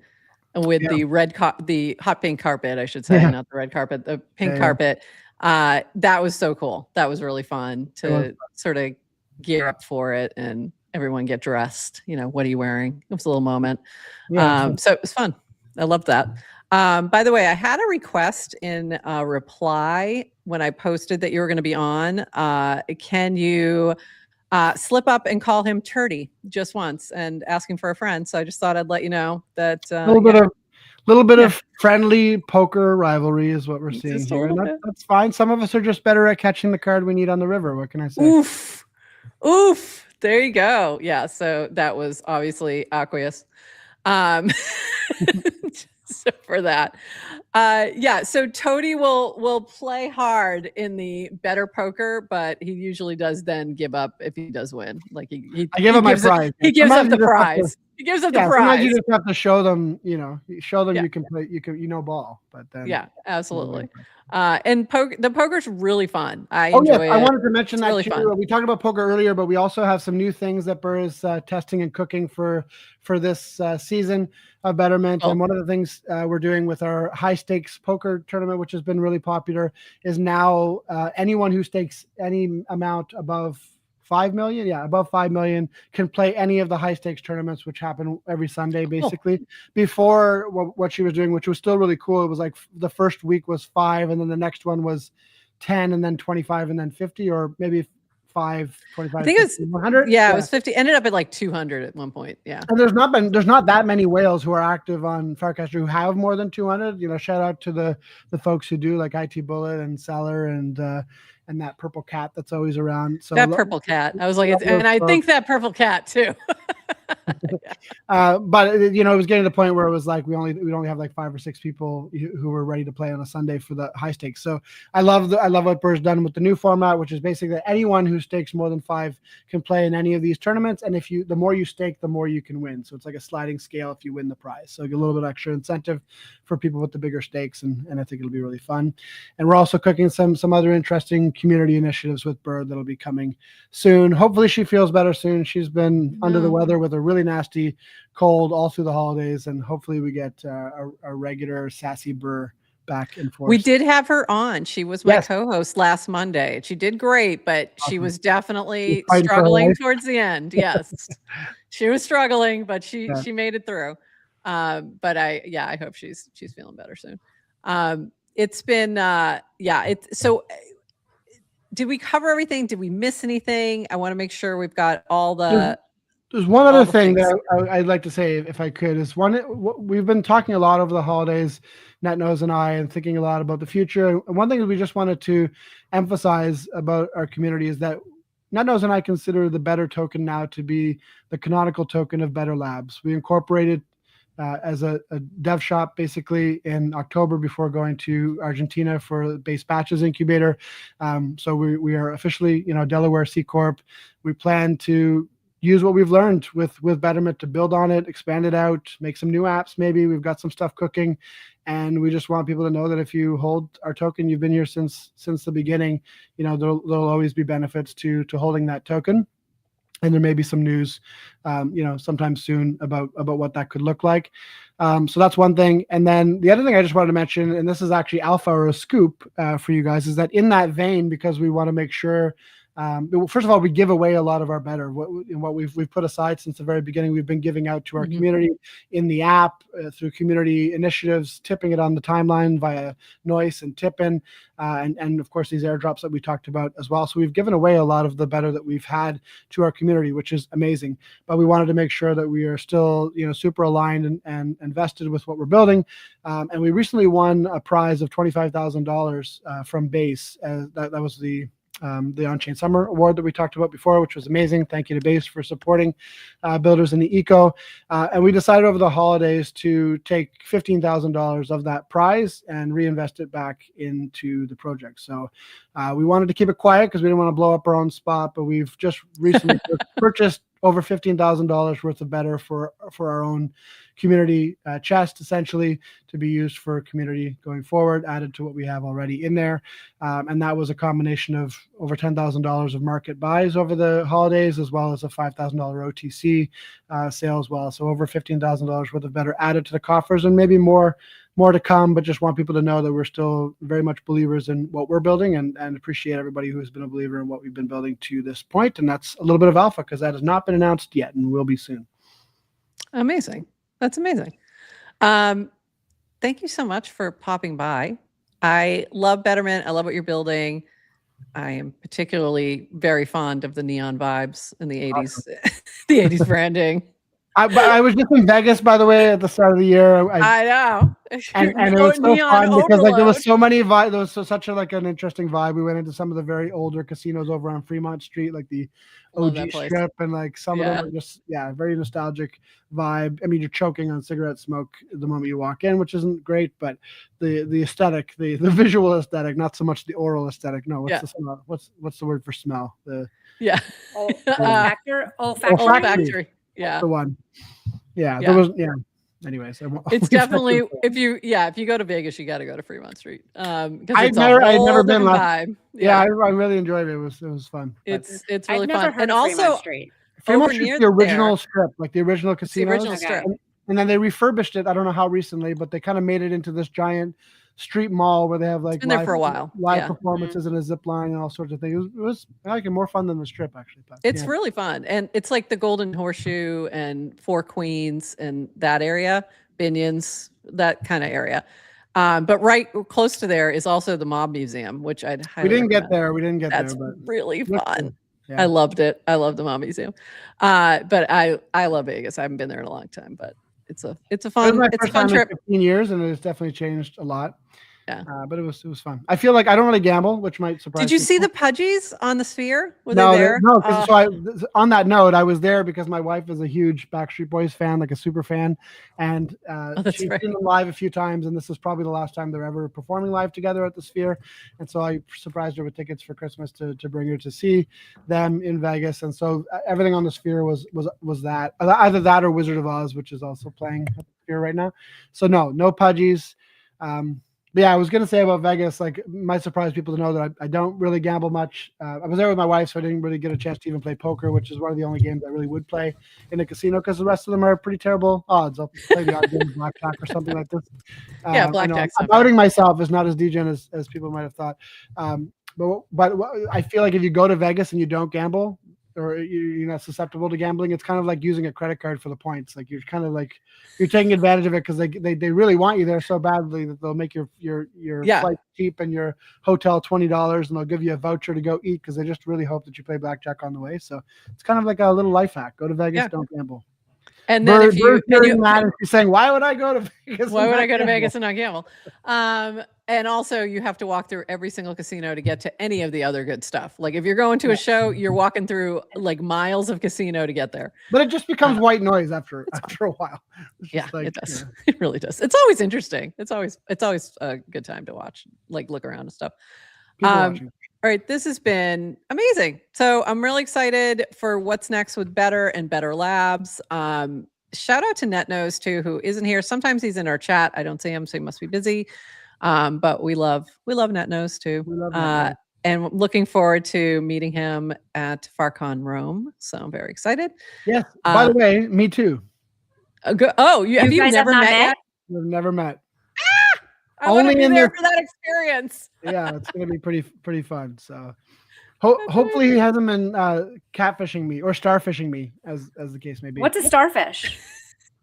with the hot pink carpet, I should say, not the red carpet, the pink carpet, that was so cool. That was really fun to sort of gear up for it and everyone get dressed. You know, what are you wearing? It was a little moment. So it was fun. I loved that. By the way, I had a request in a reply when I posted that you were going to be on. Can you slip up and call him Turdy just once and ask him for a friend? So I just thought I'd let you know that a little bit of friendly poker rivalry is what we're seeing here, and that's fine. Some of us are just better at catching the card we need on the river. What can I say? Oof. There you go. Yeah. So that was obviously aqueous. So for that, so Tody will play hard in the better poker, but he usually does then give up if he does win. Like I give him my prize. He gives up the prize. He gives up Yeah, the sometimes prize. you just have to show them, show them Yeah. you can play, ball. But then Yeah, absolutely. And the poker's really fun. I Oh yes, enjoy I it. wanted to mention It's that really too. fun. We talked about poker earlier, but we also have some new things that Burr is testing and cooking for this season of Betterment. Cool. And one of the things we're doing with our high stakes poker tournament, which has been really popular, is now anyone who stakes any amount above 5 million, above 5 million, can play any of the high stakes tournaments, which happen every Sunday, basically. Before, what she was doing, which was still really cool, it was like the first week was 5, and then the next one was 10, and then 25, and then 50, or maybe 5, 25, I think 50, 100. Yeah, it was 50. Ended up at like 200 at one point. Yeah. And there's not that many whales who are active on Farcaster who have more than 200. Shout out to the folks who do, like IT Bullet and Seller and that purple cat that's always around. So that purple cat. I was like, and I think that purple cat too. But it was getting to the point where it was like we only have like 5 or 6 people who were ready to play on a Sunday for the high stakes. So I love what Burr's done with the new format, which is basically that anyone who stakes more than 5 can play in any of these tournaments, and the more you stake, the more you can win. So it's like a sliding scale if you win the prize. So a little bit extra incentive for people with the bigger stakes, and I think it'll be really fun. And we're also cooking some other interesting community initiatives with Burr that'll be coming soon. Hopefully she feels better soon. She's been under the weather with a really nasty cold all through the holidays, and hopefully we get a regular sassy Burr back in force. We did have her on. She was my co-host last Monday. She did great, but she was definitely struggling towards the end. Yes, she was struggling, but she made it through. But I hope she's feeling better soon. It's been so. Did we cover everything? Did we miss anything? I want to make sure we've got all the. There's one other thing that I'd like to say, if I could, is we've been talking a lot over the holidays, NetNose and I, and thinking a lot about the future. And one thing that we just wanted to emphasize about our community is that NetNose and I consider the Betr token now to be the canonical token of Betr Labs. We incorporated as a dev shop basically in October before going to Argentina for Base Batches incubator. So we are officially, Delaware C Corp. We plan to use what we've learned with Betterment to build on it, expand it out, make some new apps. Maybe we've got some stuff cooking, and we just want people to know that if you hold our token, you've been here since the beginning. There'll always be benefits to holding that token. And there may be some news, sometime soon about what that could look like. So that's one thing. And then the other thing I just wanted to mention, and this is actually alpha or a scoop for you guys, is that in that vein, because we want to make sure, first of all, we give away a lot of our Betr. What we've put aside since the very beginning, we've been giving out to our community in the app through community initiatives, tipping it on the timeline via Noise and Tippin, and of course these airdrops that we talked about as well. So we've given away a lot of the Betr that we've had to our community, which is amazing. But we wanted to make sure that we are still super aligned and invested with what we're building. And we recently won a prize of $25,000 from Base. That was the On-Chain Summer Award that we talked about before, which was amazing. Thank you to Base for supporting builders in the eco. And we decided over the holidays to take $15,000 of that prize and reinvest it back into the project. So we wanted to keep it quiet because we didn't want to blow up our own spot, but we've just recently purchased over $15,000 worth of Betr for our own community chest, essentially, to be used for community going forward, added to what we have already in there. And that was a combination of over $10,000 of market buys over the holidays, as well as a $5,000 OTC sale as well. So over $15,000 worth of Betr added to the coffers, and maybe more to come, but just want people to know that we're still very much believers in what we're building, and appreciate everybody who has been a believer in what we've been building to this point. And that's a little bit of alpha, because that has not been announced yet and will be soon. Amazing. That's amazing. Thank you so much for popping by. I love Betterment. I love what you're building. I am particularly very fond of the neon vibes in the 80s, the 80s branding. I was just in Vegas, by the way, at the start of the year. I know, and it was so fun because there was so many vibes. There was such an interesting vibe. We went into some of the very older casinos over on Fremont Street, like the OG Strip, and some of them are just very nostalgic vibe. I mean, you're choking on cigarette smoke the moment you walk in, which isn't great, but the aesthetic, the visual aesthetic, not so much the oral aesthetic. No, what's the smell? What's the word for smell? Olfactory. Yeah. That's the one. Yeah, there was Anyways, it's definitely if you go to Vegas, you got to go to Fremont Street. I'd never been vibe. I really enjoyed it. It was fun. It's really I've never fun. heard And of also Fremont Street. Fremont Street's the original strip, like the original casino. The original strip. And then they refurbished it. I don't know how recently, but they kind of made it into this giant street mall where they have like there for a while. live performances and a zip line and all sorts of things. It was I like it more fun than the strip actually. But, it's really fun, and it's like the Golden Horseshoe and Four Queens and that area, Binions, that kind of area. But right close to there is also the Mob Museum, which I'd highly recommend. We didn't get That's there. That's really fun. Yeah. I loved it. I love the Mob Museum. But I love Vegas. I haven't been there in a long time, but it's a fun trip. 15 years, and it's definitely changed a lot. Yeah. But it was fun. I feel like I don't really gamble, which might surprise. Did you see the Pudgies on the Sphere? Were they there? No. So on that note, I was there because my wife is a huge Backstreet Boys fan, like a super fan, and she's seen them live a few times, and this is probably the last time they're ever performing live together at the Sphere. And so I surprised her with tickets for Christmas to bring her to see them in Vegas. And so everything on the Sphere was that either that or Wizard of Oz, which is also playing at the Sphere right now. So no Pudgies. But yeah, I was going to say about Vegas, like it might surprise people to know that I don't really gamble much. I was there with my wife, so I didn't really get a chance to even play poker, which is one of the only games I really would play in a casino because the rest of them are pretty terrible odds. I'll play the odd game of blackjack or something like this. Blackjack. I'm outing myself is not as degen as people might have thought. But I feel like if you go to Vegas and you don't gamble, or you're not susceptible to gambling, it's kind of like using a credit card for the points. Like you're kind of like you're taking advantage of it because they really want you there so badly that they'll make your flight cheap and your hotel $20, and they'll give you a voucher to go eat because they just really hope that you play blackjack on the way. So it's kind of like a little life hack. Go to Vegas, don't gamble. And then if she's saying, why would I go to Vegas? Why would I go to Vegas and not gamble? And also you have to walk through every single casino to get to any of the other good stuff. Like if you're going to a show, you're walking through like miles of casino to get there. But it just becomes white noise after a while. It does. It really does. It's always interesting. It's always a good time to watch, like look around and stuff. All right, this has been amazing. So I'm really excited for what's next with Betr and Betr Labs. Shout out to NetNose too, who isn't here. Sometimes he's in our chat. I don't see him, so he must be busy. But we love NetNose too. We love NetNose. And looking forward to meeting him at FarCon Rome. So I'm very excited. Yes. By the way, me too. Have you never met yet? We've never met. I want to be there for that experience. Yeah, it's going to be pretty fun. So hopefully he hasn't been catfishing me or starfishing me, as the case may be. What's a starfish?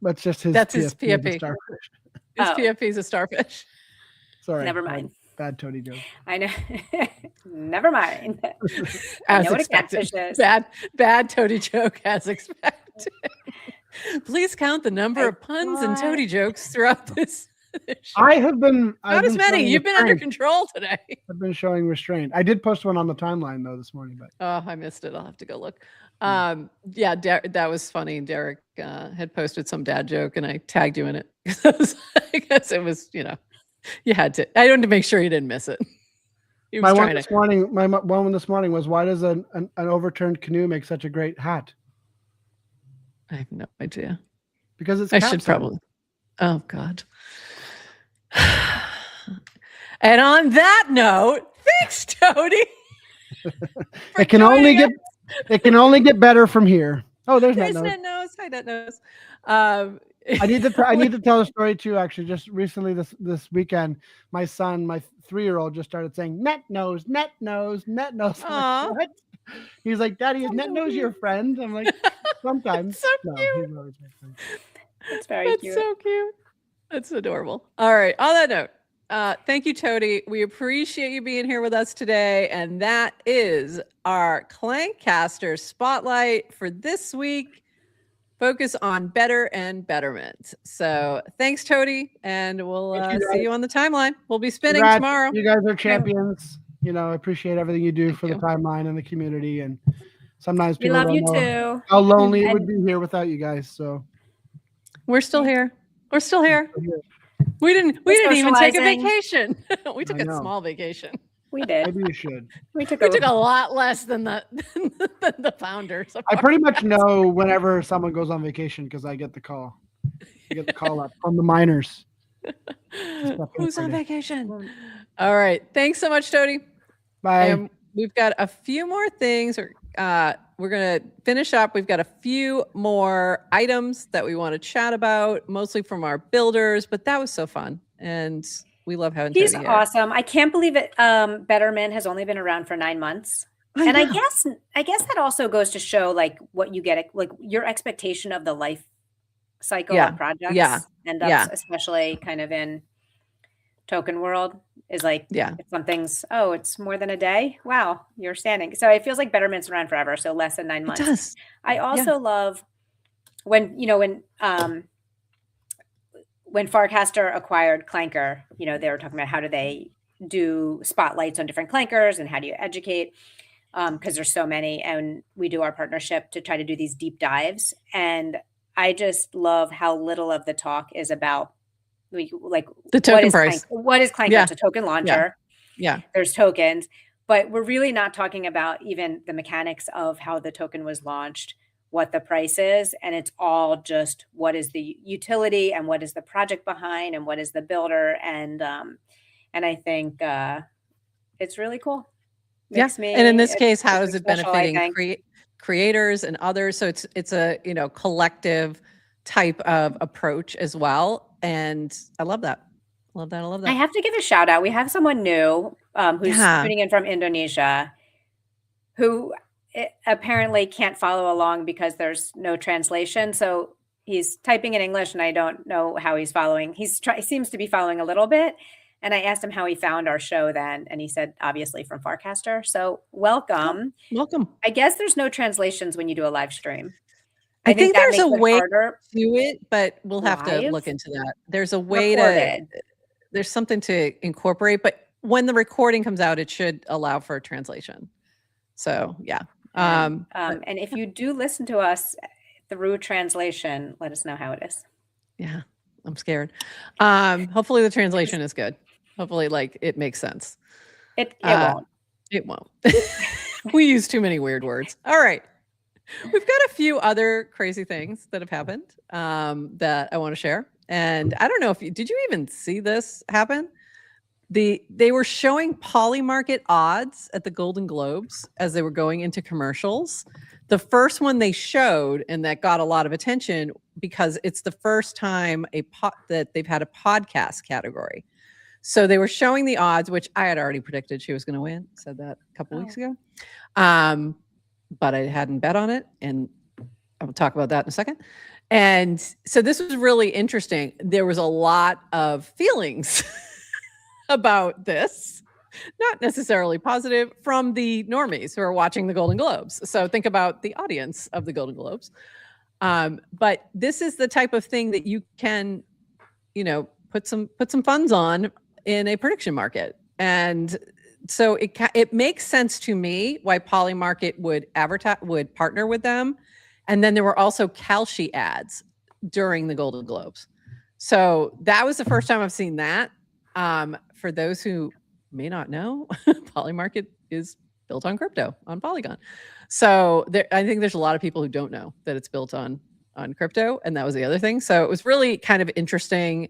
That's just his. That's his PFP. His PFP is a starfish. Sorry. Never mind. Bad toady joke. I know. Never mind. As expected. Bad toady joke as expected. Please count the number of puns and toady jokes throughout this. I have been not as many. You've been under control today. I've been showing restraint. I did post one on the timeline though this morning, but I missed it. I'll have to go look. That was funny. Derek had posted some dad joke, and I tagged you in it because it was, you had to. I wanted to make sure you didn't miss it. My one this morning was, why does an overturned canoe make such a great hat? I have no idea. Because it's. I should probably. Oh God. And on that note, thanks, Toady. It can only get better from here. Oh, there's NetNose. Hi, NetNose. I need to tell a story too. Actually, just recently this weekend, my son, my 3-year-old, just started saying NetNose. Like, what? He's like, Daddy, is NetNose your friend? I'm like, sometimes. So cute. He's always my friend. That's very cute. That's so cute. That's adorable. All right. On that note, thank you, Toady. We appreciate you being here with us today. And that is our Clankcaster Spotlight for this week. Focus on Betr and Betterment. So thanks, Toady. And we'll see you on the timeline. We'll be spinning tomorrow. You guys are champions. I appreciate everything you do for the timeline and the community. And sometimes people don't know how lonely it would be here without you guys. So we're still here. We're still here. We didn't even take a vacation. We took a small vacation. We did. Maybe you should. We took a lot less than the founders. I pretty much know whenever someone goes on vacation because I get the call. You get the call up from the miners. Who's on vacation? All right. Thanks so much, Tony. Bye. And we've got a few more things. We're going to finish up. We've got a few more items that we want to chat about, mostly from our builders, but that was so fun. And we love having He's Tony here. awesome. I can't believe it. Betterment has only been around for 9 months. I guess that also goes to show like what you get, like your expectation of the life cycle of projects end up, especially kind of in token world, is like, if something's, it's more than a day. Wow, you're standing. So it feels like Betterment's around forever. So less than 9 months. It does. I also love when Farcaster acquired Clanker, they were talking about how do they do spotlights on different clankers and how do you educate? Because there's so many, and we do our partnership to try to do these deep dives. And I just love how little of the talk is about like the token price. What is Clanker? It's a token launcher. Yeah. There's tokens, but we're really not talking about even the mechanics of how the token was launched, what the price is. And it's all just what is the utility and what is the project behind and what is the builder. And I think it's really cool. And in this case, how is it benefiting creators and others? So it's a collective type of approach as well. And I love that. I love that. I have to give a shout out. We have someone new who's tuning in from Indonesia who apparently can't follow along because there's no translation. So he's typing in English and I don't know how he's following. He seems to be following a little bit. And I asked him how he found our show then. And he said, obviously from Farcaster. So welcome. Welcome. I guess there's no translations when you do a live stream. I think there's a way to do it, but we'll have to look into that. There's a way there's something to incorporate, but when the recording comes out, it should allow for a translation. So yeah. And if you do listen to us through translation, let us know how it is. Yeah, I'm scared. Hopefully the translation is good. Hopefully it makes sense. It won't. It won't. We use too many weird words. All right. We've got a few other crazy things that have happened that I want to share. And I don't know did you even see this happen? They were showing Polymarket odds at the Golden Globes as they were going into commercials. The first one they showed, and that got a lot of attention because it's the first time that they've had a podcast category. So they were showing the odds, which I had already predicted she was going to win. Said that a couple weeks ago. But I hadn't bet on it, and I'll talk about that in a second. And so this was really interesting. There was a lot of feelings about this, not necessarily positive, from the normies who are watching the Golden Globes. So think about the audience of the Golden Globes. But this is the type of thing that you can, put some funds on in a prediction market. And so it makes sense to me why Polymarket would partner with them. And then there were also Kalshi ads during the Golden Globes. So that was the first time I've seen that. For those who may not know, Polymarket is built on crypto, on Polygon. So I think there's a lot of people who don't know that it's built on crypto. And that was the other thing. So it was really kind of interesting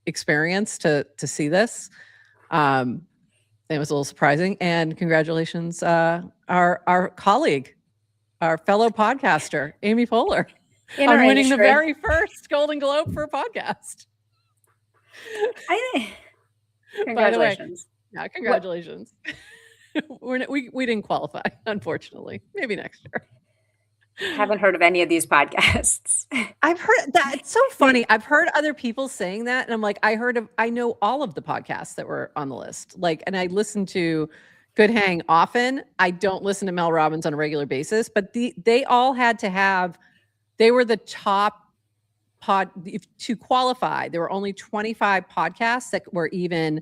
experience to see this. It was a little surprising. And congratulations, our colleague, our fellow podcaster, Amy Poehler, on winning the very first Golden Globe for a podcast. Congratulations. Yeah, congratulations. We didn't qualify, unfortunately. Maybe next year. Haven't heard of any of these podcasts. I've heard that. It's so funny. I've heard other people saying that. And I'm like, I know all of the podcasts that were on the list. And I listen to Good Hang often. I don't listen to Mel Robbins on a regular basis, but they all had to have, they were the top to qualify. There were only 25 podcasts that were even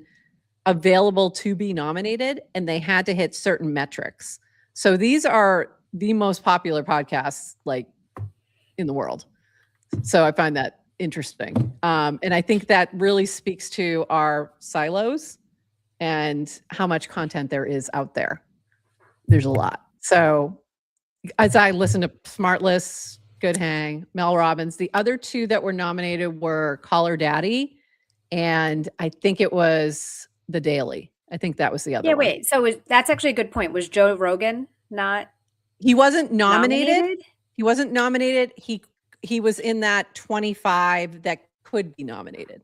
available to be nominated, and they had to hit certain metrics. So these are the most popular podcasts in the world. So I find that interesting. And I think that really speaks to our silos and how much content there is out there. There's a lot. So as I listen to Smart Lists, Good hang. Mel Robbins. The other two that were nominated were Call Her Daddy, and I think it was The Daily. I think that was the other one. Wait. So that's actually a good point. Was Joe Rogan not? He wasn't nominated. He wasn't nominated. He was in that 25 that could be nominated,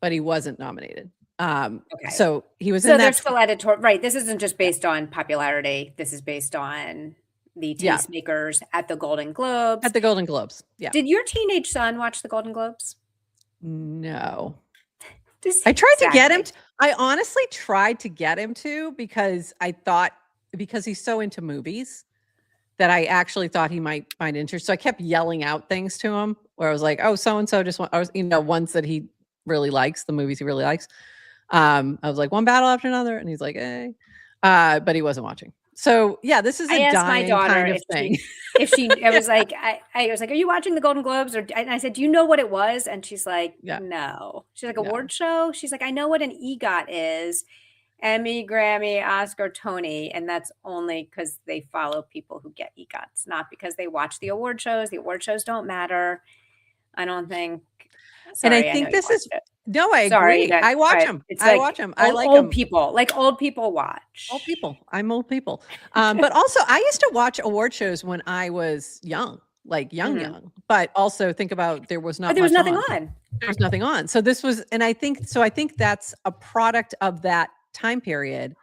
but he wasn't nominated. Okay. So he was in that. So they're still editorial, right? This isn't just based on popularity. This is based on the tastemakers at the Golden Globes. At the Golden Globes, yeah. Did your teenage son watch the Golden Globes? No. I tried to get him. I honestly tried to get him to, because I thought, because he's so into movies, that I actually thought he might find interest. So I kept yelling out things to him where I was like, oh, so-and-so just want, ones that he really likes, the movies he really likes. I was like, one battle after another. And he's like, eh. But he wasn't watching. So yeah, this is a dying kind of thing. I was like, are you watching the Golden Globes? And I said, do you know what it was? And she's like, no. She's like, award show? She's like, I know what an EGOT is. Emmy, Grammy, Oscar, Tony. And that's only because they follow people who get EGOTs, not because they watch the award shows. The award shows don't matter, I don't think. Sorry, and I think this is no, I agree. I watch them. I watch them. I like old people. Like old people watch. Old people. I'm old people. But also, I used to watch award shows when I was young, like young. But also think about there was nothing on. There was nothing on. So this was, and I think that's a product of that time period.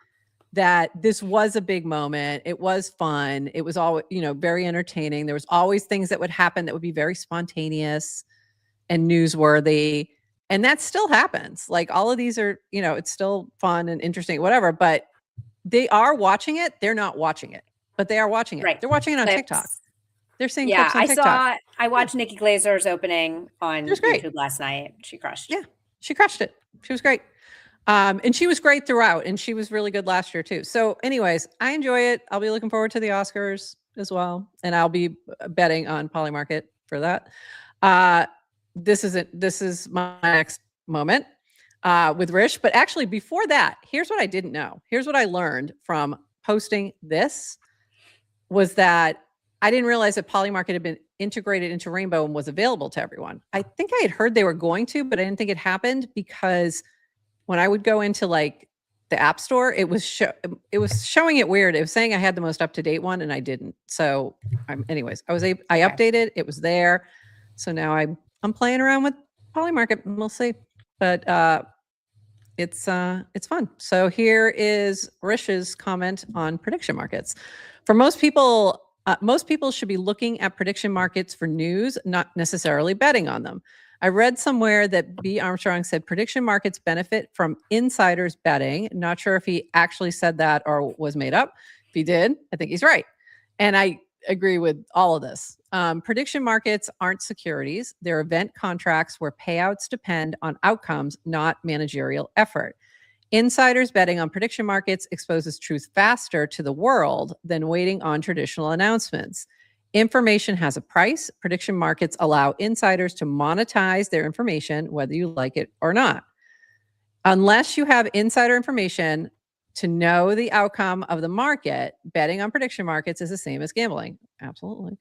That this was a big moment. It was fun. It was all very entertaining. There was always things that would happen that would be very spontaneous and newsworthy. And that still happens. Like all of these are, it's still fun and interesting, whatever, but they are watching it. They're not watching it, but they are watching it. Right. They're watching it on TikTok. They're seeing clips on TikTok. I watched Nikki Glazer's opening on YouTube last night. She crushed. Yeah, she crushed it. She was great. And she was great throughout, and she was really good last year too. So anyways, I enjoy it. I'll be looking forward to the Oscars as well. And I'll be betting on Polymarket for that. This is my next moment with Rish. But actually before that, here's what I didn't know. Here's what I learned from posting this was that I didn't realize that Polymarket had been integrated into Rainbow and was available to everyone. I think I had heard they were going to, but I didn't think it happened because when I would go into like the App Store, it was showing it weird. It was saying I had the most up-to-date one and I didn't. So anyways, I updated, it was there. So now I'm playing around with Polymarket and we'll see. But it's fun. So here is Rish's comment on prediction markets. For most people should be looking at prediction markets for news, not necessarily betting on them. I read somewhere that B. Armstrong said prediction markets benefit from insiders betting. Not sure if he actually said that or was made up. If he did, I think he's right. And I agree with all of this. Prediction markets aren't securities. They're event contracts where payouts depend on outcomes, not managerial effort. Insiders betting on prediction markets exposes truth faster to the world than waiting on traditional announcements. Information has a price. Prediction markets allow insiders to monetize their information, whether you like it or not. Unless you have insider information to know the outcome of the market, betting on prediction markets is the same as gambling. Absolutely.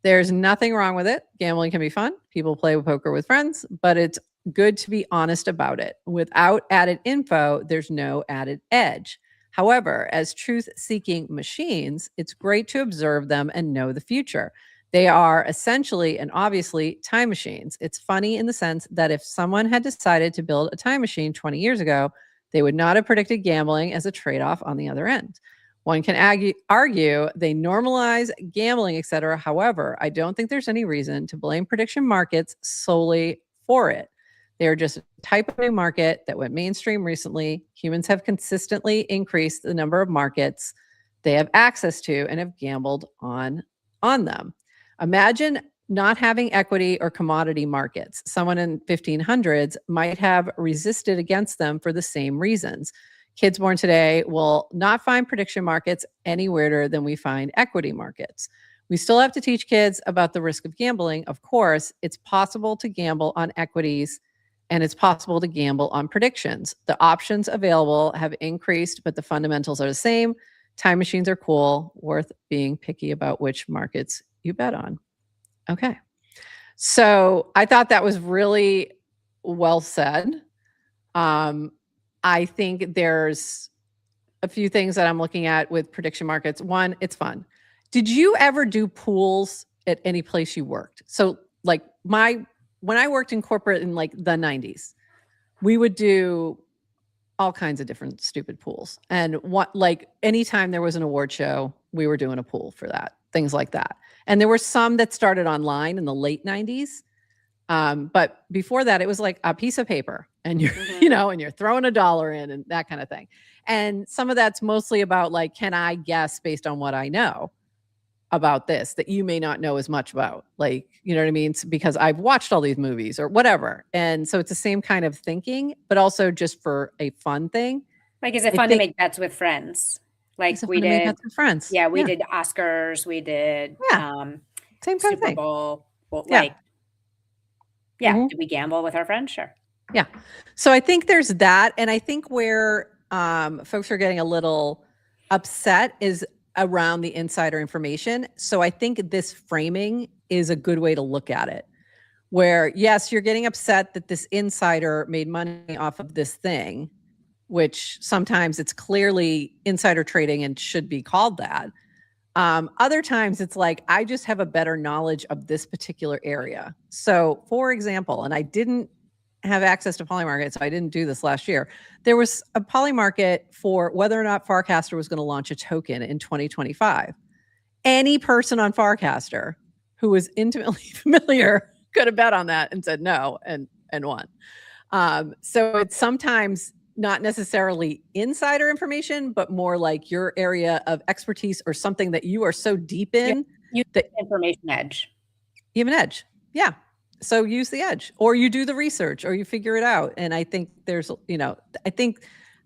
There's nothing wrong with it. Gambling can be fun. People play poker with friends, but it's good to be honest about it. Without added info, there's no added edge. However, as truth-seeking machines, it's great to observe them and know the future. They are essentially and obviously time machines. It's funny in the sense that if someone had decided to build a time machine 20 years ago, they would not have predicted gambling as a trade-off on the other end. One can argue they normalize gambling, etc. However, I don't think there's any reason to blame prediction markets solely for it. They are just a type of new market that went mainstream recently. Humans have consistently increased the number of markets they have access to and have gambled on them. Imagine not having equity or commodity markets. Someone in 1500s might have resisted against them for the same reasons. Kids born today will not find prediction markets any weirder than we find equity markets. We still have to teach kids about the risk of gambling. Of course, it's possible to gamble on equities and it's possible to gamble on predictions. The options available have increased, but the fundamentals are the same. Time machines are cool, worth being picky about which markets you bet on. Okay. So I thought that was really well said. I think there's a few things that I'm looking at with prediction markets. One, it's fun. Did you ever do pools at any place you worked? So like when I worked in corporate in like the 90s, we would do all kinds of different stupid pools. And like anytime there was an award show, we were doing a pool for that, things like that. And there were some that started online in the late 90s. But before that, it was like a piece of paper and you're, and you're throwing $1 in and that kind of thing. And some of that's mostly about like, can I guess based on what I know about this that you may not know as much about? Like, you know what I mean? Because I've watched all these movies or whatever. And so it's the same kind of thinking, but also just for a fun thing. Like, is it fun to make bets with friends? Like we did bets with friends. Yeah, we did Oscars. We did same kind Super of thing. Bowl. Well, did we gamble with our friends? Sure. Yeah. So I think there's that. And I think where folks are getting a little upset is around the insider information. So I think this framing is a good way to look at it. Where, yes, you're getting upset that this insider made money off of this thing, which sometimes it's clearly insider trading and should be called that. Other times it's like, I just have a better knowledge of this particular area. So for example, and I didn't have access to Polymarket, so I didn't do this last year. There was a Polymarket for whether or not Farcaster was going to launch a token in 2025. Any person on Farcaster who was intimately familiar could have bet on that and said no and won. So it's sometimes not necessarily insider information, but more like your area of expertise or something that you are so deep in. You have an information edge. You have an edge. Yeah. So use the edge, or you do the research, or you figure it out. And I think there's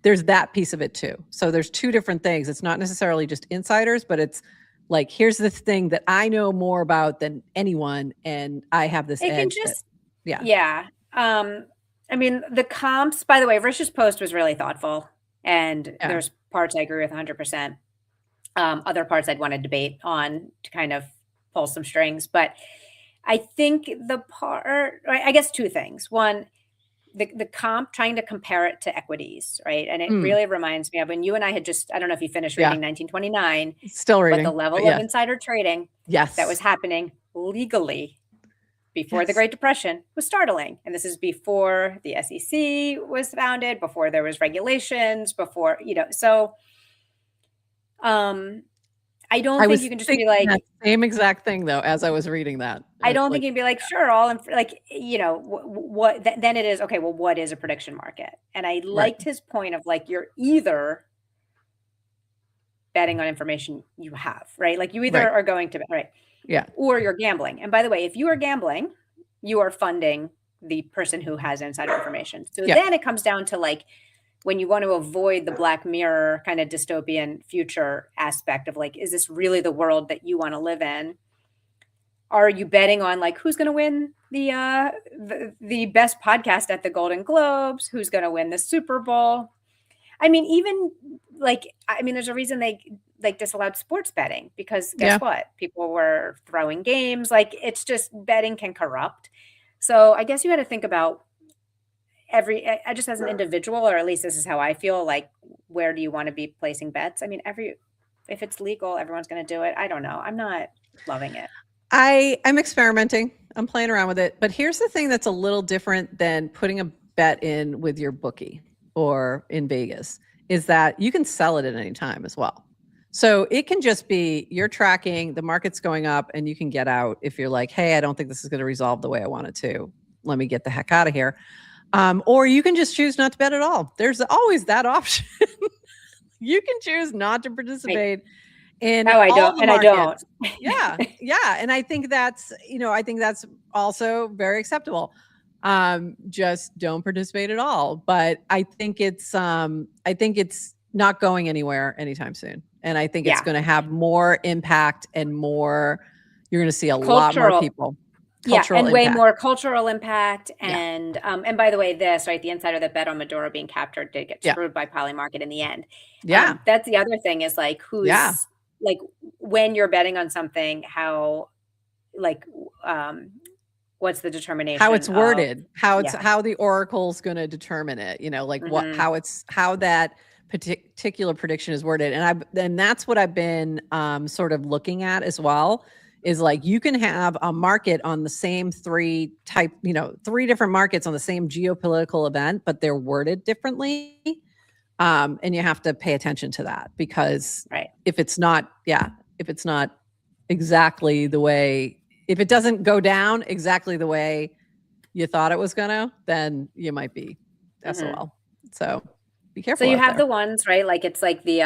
that piece of it too. So there's two different things. It's not necessarily just insiders, but it's like, here's this thing that I know more about than anyone. And I have this edge. Yeah. I mean, the comps, by the way, Rish's post was really thoughtful, and there's parts I agree with 100%. Other parts I'd want to debate on to kind of pull some strings. But I think I guess two things. One, the comp, trying to compare it to equities, right? And it really reminds me of when you and I had just, I don't know if you finished reading 1929. Still reading. But the level of insider trading that was happening legally before the Great Depression was startling. And this is before the SEC was founded, before there was regulations, before, so I don't think you can just be like that same exact thing though, as I was reading that. I don't think you can be like, sure, what then it is, okay, well, what is a prediction market? And I liked his point of like, you're either betting on information you have, right? Like you either are going to, right? Yeah. Or you're gambling. And by the way, if you are gambling, you are funding the person who has insider information. So then it comes down to like, when you want to avoid the Black Mirror kind of dystopian future aspect of like, is this really the world that you want to live in? Are you betting on like, who's going to win the best podcast at the Golden Globes? Who's going to win the Super Bowl? I mean, even like, there's a reason they disallowed sports betting, because guess what? People were throwing games. Like, it's just, betting can corrupt. So I guess you had to think about I just as an individual, or at least this is how I feel, like, where do you want to be placing bets? I mean, if it's legal, everyone's going to do it. I don't know. I'm not loving it. I'm experimenting. I'm playing around with it. But here's the thing that's a little different than putting a bet in with your bookie or in Vegas, is that you can sell it at any time as well. So it can just be you're tracking, the market's going up, and you can get out if you're like, hey, I don't think this is going to resolve the way I want it to. Let me get the heck out of here. Or you can just choose not to bet at all. There's always that option. You can choose not to participate in all the markets. Yeah. And I think that's, also very acceptable. Just don't participate at all. But I think it's not going anywhere anytime soon. And I think it's going to have more impact and more, you're going to see a lot more people. Way more cultural impact. And by the way, the insider that bet on Maduro being captured did get screwed by Polymarket in the end. That's the other thing, is like, who's like, when you're betting on something, how like, what's the determination? How it's worded, how yeah. the oracle's going to determine it, you know, like Mhm. how that particular prediction is worded. And that's what I've been sort of looking at as well, is like you can have a market on the same three different markets on the same geopolitical event, but they're worded differently. And you have to pay attention to that, because Right. if it's not exactly the way, if it doesn't go down exactly the way you thought it was gonna, then you might be SOL. So be careful. So you out have there. the ones, right? Like it's like the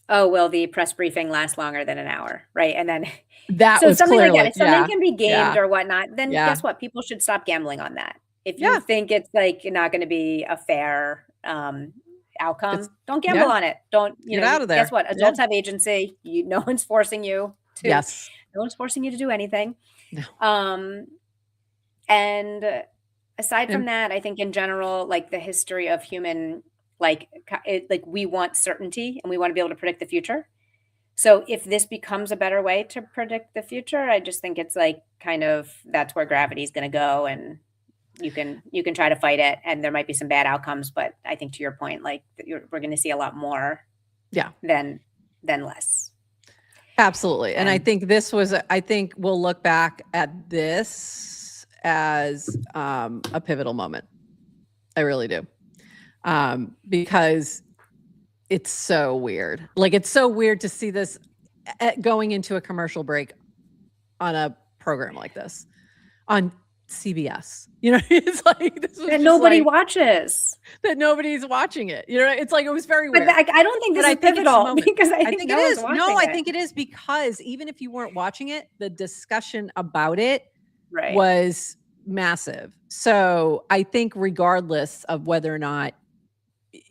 oh, will the press briefing last longer than an hour, right? And then That so was something like clearly, that. If something can be gamed yeah, or whatnot, then yeah, guess what? People should stop gambling on that. If you yeah. think it's like not going to be a fair outcome, It's, don't gamble yeah, on it. Don't, get out of there. Guess what? Adults have agency. No one's forcing you to. Yes. No one's forcing you to do anything. No. And aside from that, I think in general, like the history of human, like we want certainty and we want to be able to predict the future. So if this becomes a better way to predict the future, I just think it's like kind of that's where gravity is going to go, and you can try to fight it, and there might be some bad outcomes, but I think to your point, like we're going to see a lot more, than less. Absolutely. And I think I think we'll look back at this as a pivotal moment. I really do. Because it's so weird. Like, it's so weird to see this going into a commercial break on a program like this on CBS. You know, it's like this was that nobody watches. That nobody's watching it. You know, it's like it was very weird. But I don't think this is pivotal, because I think it is. No, I think it is, because even if you weren't watching it, the discussion about it was massive. So I think regardless of whether or not,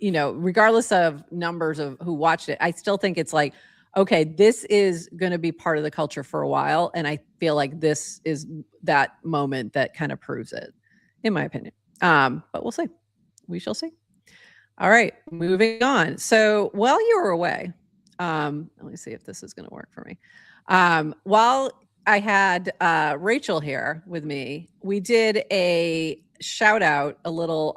regardless of numbers of who watched it, I still think it's like, okay, this is going to be part of the culture for a while. And I feel like this is that moment that kind of proves it, in my opinion. But we'll see. We shall see. All right, moving on. So while you were away, let me see if this is going to work for me. While I had Rachel here with me, we did a shout out, a little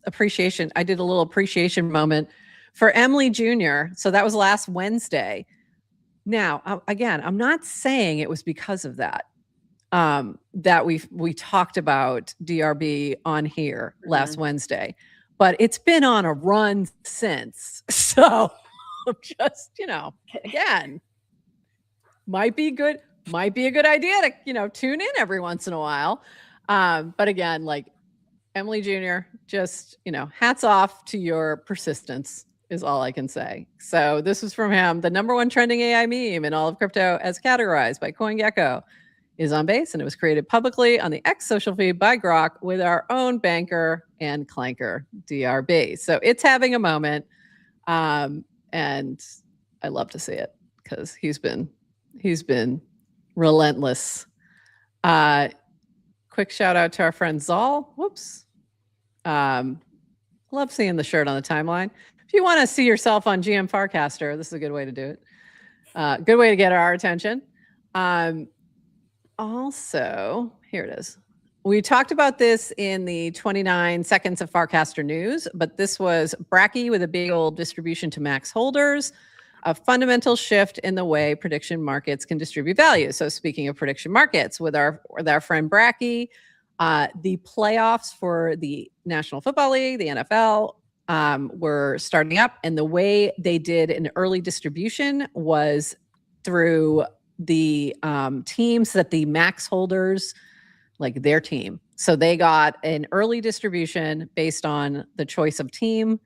appreciation. I did a little appreciation moment for Emily Jr. So that was last Wednesday. Now, again, I'm not saying it was because of that, that we talked about DRB on here last Wednesday, but it's been on a run since. So just, again, might be a good idea to, tune in every once in a while. But again, like Emily Jr., just, hats off to your persistence is all I can say. So this is from him. The #1 trending AI meme in all of crypto, as categorized by CoinGecko, is on Base, and it was created publicly on the X social feed by Grok with our own banker and clanker, DRB. So it's having a moment, and I love to see it because he's been relentless. Quick shout out to our friend Zal. Whoops. Love seeing the shirt on the timeline. If you want to see yourself on GM Farcaster, this is a good way to do it. Good way to get our attention. Also, here it is. We talked about this in the 29 seconds of Farcaster news, but this was Bracky with a big old distribution to max holders, a fundamental shift in the way prediction markets can distribute value. So speaking of prediction markets, with our friend Bracky, the playoffs for the National Football League, the NFL, were starting up, and the way they did an early distribution was through the teams that the max holders, like their team. So they got an early distribution based on the choice of team.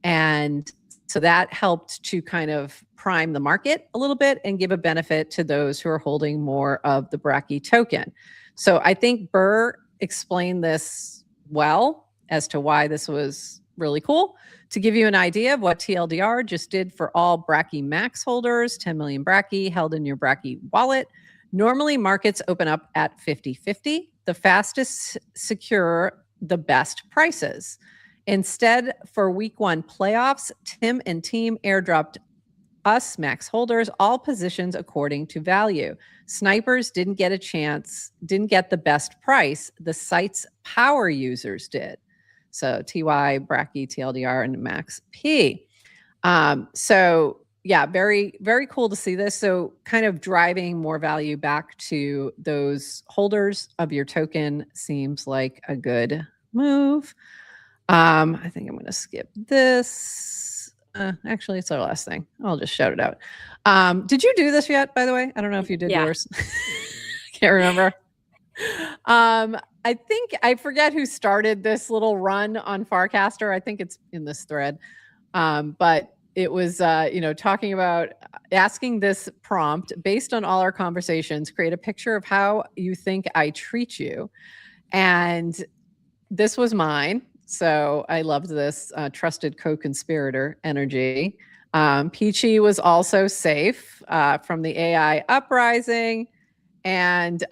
And so that helped to kind of prime the market a little bit and give a benefit to those who are holding more of the Bracky token. So I think Burr explained this well as to why this was really cool. To give you an idea of what TLDR just did for all Bracky Max holders, 10 million Bracky held in your Bracky wallet. Normally, markets open up at 50-50. The fastest secure the best prices. Instead, for week 1 playoffs, Tim and team airdropped us, max holders, all positions according to value. Snipers didn't get a chance, didn't get the best price. The site's power users did. So TY, Bracky, TLDR, and Max P. So yeah, very, very cool to see this. So kind of driving more value back to those holders of your token seems like a good move. I think I'm going to skip this. Actually, it's our last thing. I'll just shout it out. Did you do this yet, by the way? I don't know if you did yours. Can't remember. I think I forget who started this little run on Farcaster. I think it's in this thread. But it was, talking about asking this prompt based on all our conversations, create a picture of how you think I treat you. And this was mine. So I loved this trusted co-conspirator energy. Peachy was also safe from the AI uprising. And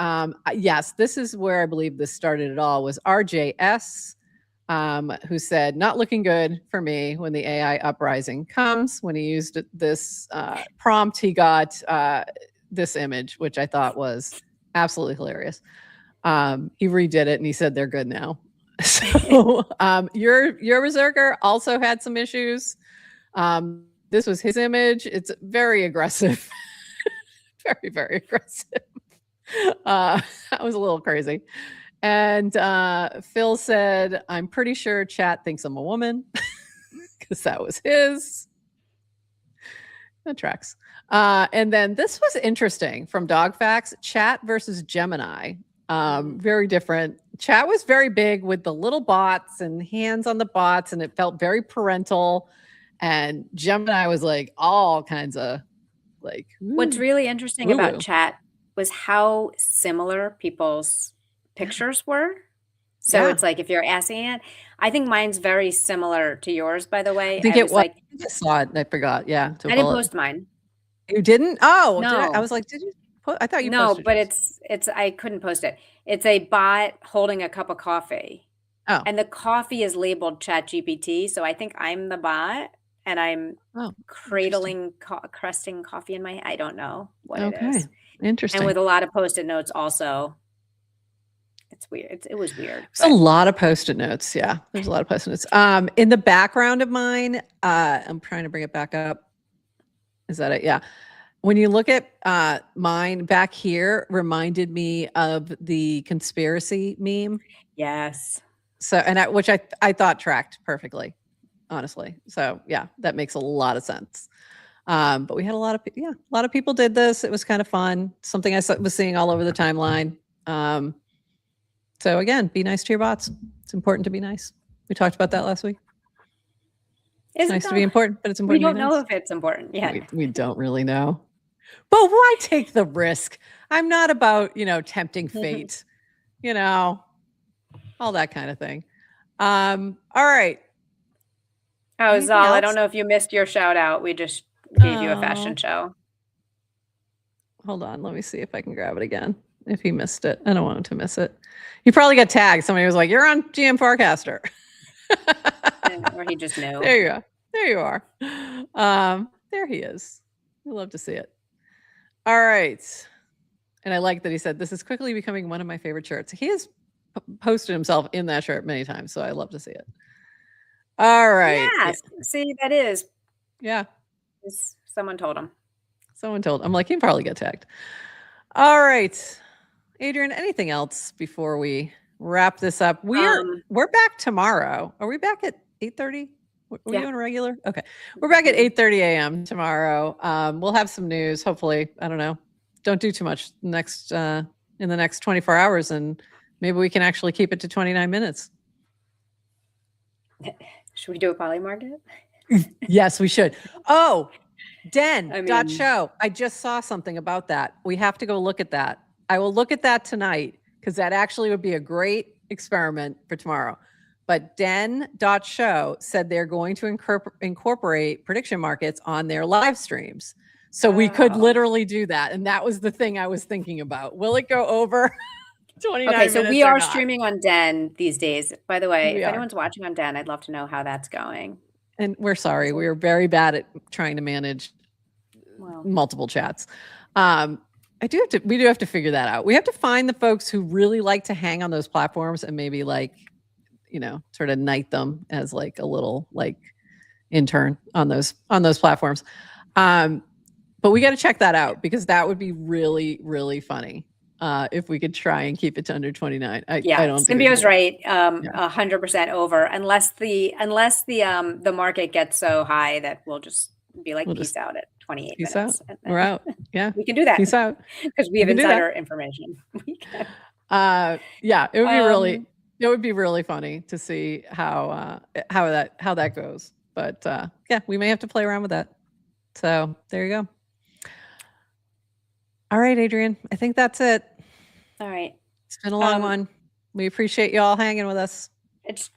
yes, this is where I believe this started it all, was RJS, who said, not looking good for me when the AI uprising comes. When he used this prompt, he got this image, which I thought was absolutely hilarious. He redid it and he said they're good now. So your Berserker also had some issues. This was his image. It's very aggressive. Very, very aggressive. That was a little crazy. And Phil said, I'm pretty sure chat thinks I'm a woman, because that was his. That tracks. And then this was interesting from Dogfax, chat versus Gemini. Very different. Chat was very big with the little bots and hands on the bots, and it felt very parental. And Gemini was like all kinds of like. What's really interesting about chat was how similar people's pictures were. So it's like, if you're asking it, I think mine's very similar to yours, by the way. I think it was like, I saw it and I forgot. Yeah. I didn't post mine. You didn't? Oh, no. I was like, did you? I thought you posted but yours. it's I couldn't post it. It's a bot holding a cup of coffee. Oh. And the coffee is labeled ChatGPT. So I think I'm the bot and I'm cradling, crusting coffee in my, I don't know what it is. Interesting. And with a lot of Post-it notes also. It's weird. It was weird. It's a lot of Post-it notes. Yeah. There's a lot of Post-it notes. In the background of mine, I'm trying to bring it back up. Is that it? Yeah. When you look at mine back here, reminded me of the conspiracy meme. Yes. So, and which I thought tracked perfectly, honestly. So yeah, that makes a lot of sense. But we had a lot of people did this. It was kind of fun. Something I was seeing all over the timeline. So again, be nice to your bots. It's important to be nice. We talked about that last week. It's nice to be important, but it's important. We don't know if it's important yet. We don't really know. But why take the risk? I'm not about, tempting fate, all that kind of thing. All right. Oh, Zal, I don't know if you missed your shout out. We just gave you a fashion show. Hold on. Let me see if I can grab it again. If he missed it. I don't want him to miss it. He probably got tagged. Somebody was like, you're on GM Farcaster. Or he just knew. There you go. There you are. There he is. I love to see it. All right. And I like that he said, this is quickly becoming one of my favorite shirts. He has posted himself in that shirt many times, so I love to see it. All right. Yeah. See, that is. Yeah. Someone told him. Someone told him. I'm like, he probably got tagged. All right. Adrienne, anything else before we wrap this up? We're back tomorrow. Are we back at 8:30? Were you doing regular? Okay. We're back at 8:30 a.m. tomorrow. We'll have some news, hopefully. I don't know. Don't do too much in the next 24 hours, and maybe we can actually keep it to 29 minutes. Should we do a poly market? Yes, we should. Oh, Den.show. I just saw something about that. We have to go look at that. I will look at that tonight because that actually would be a great experiment for tomorrow. But Den.show said they're going to incorporate prediction markets on their live streams. So we could literally do that. And that was the thing I was thinking about. Will it go over 29 minutes? Okay, so we are streaming on Den these days. By the way, if anyone's watching on Den, I'd love to know how that's going. And we're sorry. We are very bad at trying to manage multiple chats. We do have to figure that out. We have to find the folks who really like to hang on those platforms and maybe like, sort of knight them as like a little like intern on those platforms. But we got to check that out because that would be really, really funny. If we could try and keep it to under 29. I don't think Symbio's right. 100% over unless the market gets so high that we'll just be like, peace out at 28 peace minutes. Out. We're out. Yeah. We can do that. Peace out. Because we have insider information. We can. It would be really funny to see how that goes. But we may have to play around with that. So there you go. All right, Adrienne, I think that's it. All right. It's been a long one. We appreciate you all hanging with us.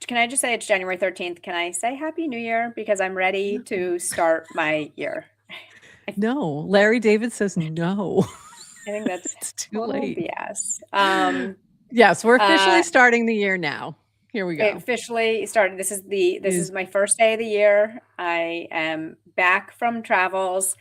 Can I just say it's January 13th? Can I say Happy New Year? Because I'm ready to start my year. No, Larry David says no. I think that's too late. BS. Yes, we're officially starting the year now. Here we go. Officially started. This is my first day of the year. I am back from travels.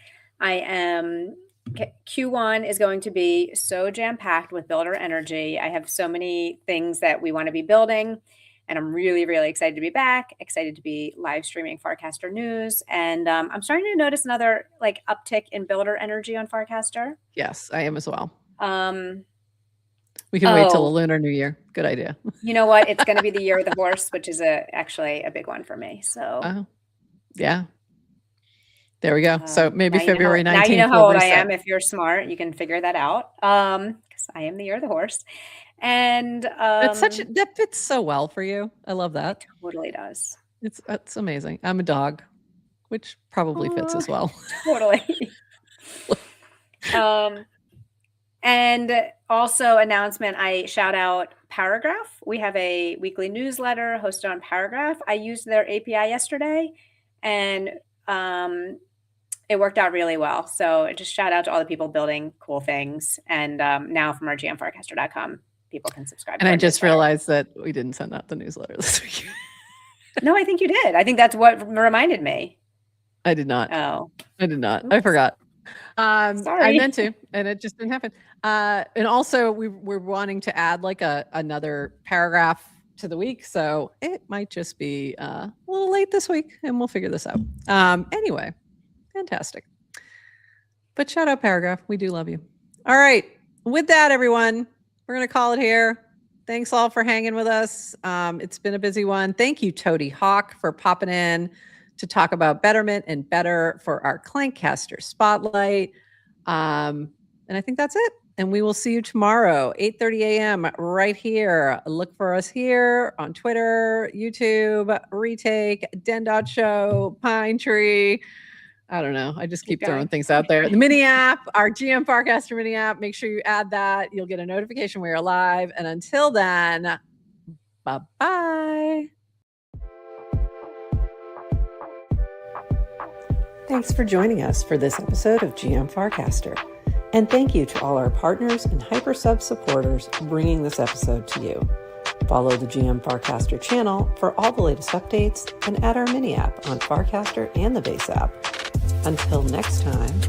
Q1 is going to be so jam-packed with builder energy. I have so many things that we want to be building, and I'm really, really excited to be back, excited to be live streaming Farcaster News. And I'm starting to notice another like uptick in builder energy on Farcaster. Yes, I am as well. We can wait till the Lunar New Year. Good idea. You know what? It's going to be the year of the horse, which is actually a big one for me. So yeah. There we go. So maybe February 19th. Now you know how old I am. If you're smart, you can figure that out. Because I am the year of the horse. And that fits so well for you. I love that. It totally does. It's amazing. I'm a dog, which probably fits as well. Totally. And also announcement, I shout out Paragraph. We have a weekly newsletter hosted on Paragraph. I used their API yesterday and it worked out really well. So just shout out to all the people building cool things. And now from our gmfarcaster.com, people can subscribe. And I just realized that we didn't send out the newsletter this week. No, I think you did. I think that's what reminded me. I did not. Oh, I did not. Oops. I forgot. Sorry. I meant to, and it just didn't happen. And also we're wanting to add like another paragraph to the week. So it might just be a little late this week and we'll figure this out. Anyway, fantastic. But shout out Paragraph. We do love you. All right. With that, everyone, we're going to call it here. Thanks all for hanging with us. It's been a busy one. Thank you, Toady Hawk, for popping in to talk about Betterment and Betr for our Clankcaster Spotlight. And I think that's it. And we will see you tomorrow, 8:30 a.m. right here. Look for us here on Twitter, YouTube, Retake, Den Show, Pine Tree. I don't know. I just keep throwing things out there. The mini app, our GM Farcaster mini app. Make sure you add that. You'll get a notification when you're live. And until then, bye-bye. Thanks for joining us for this episode of GM Farcaster. And thank you to all our partners and HyperSub supporters bringing this episode to you. Follow the GM Farcaster channel for all the latest updates and add our mini app on Farcaster and the Base app. Until next time,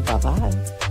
bye-bye.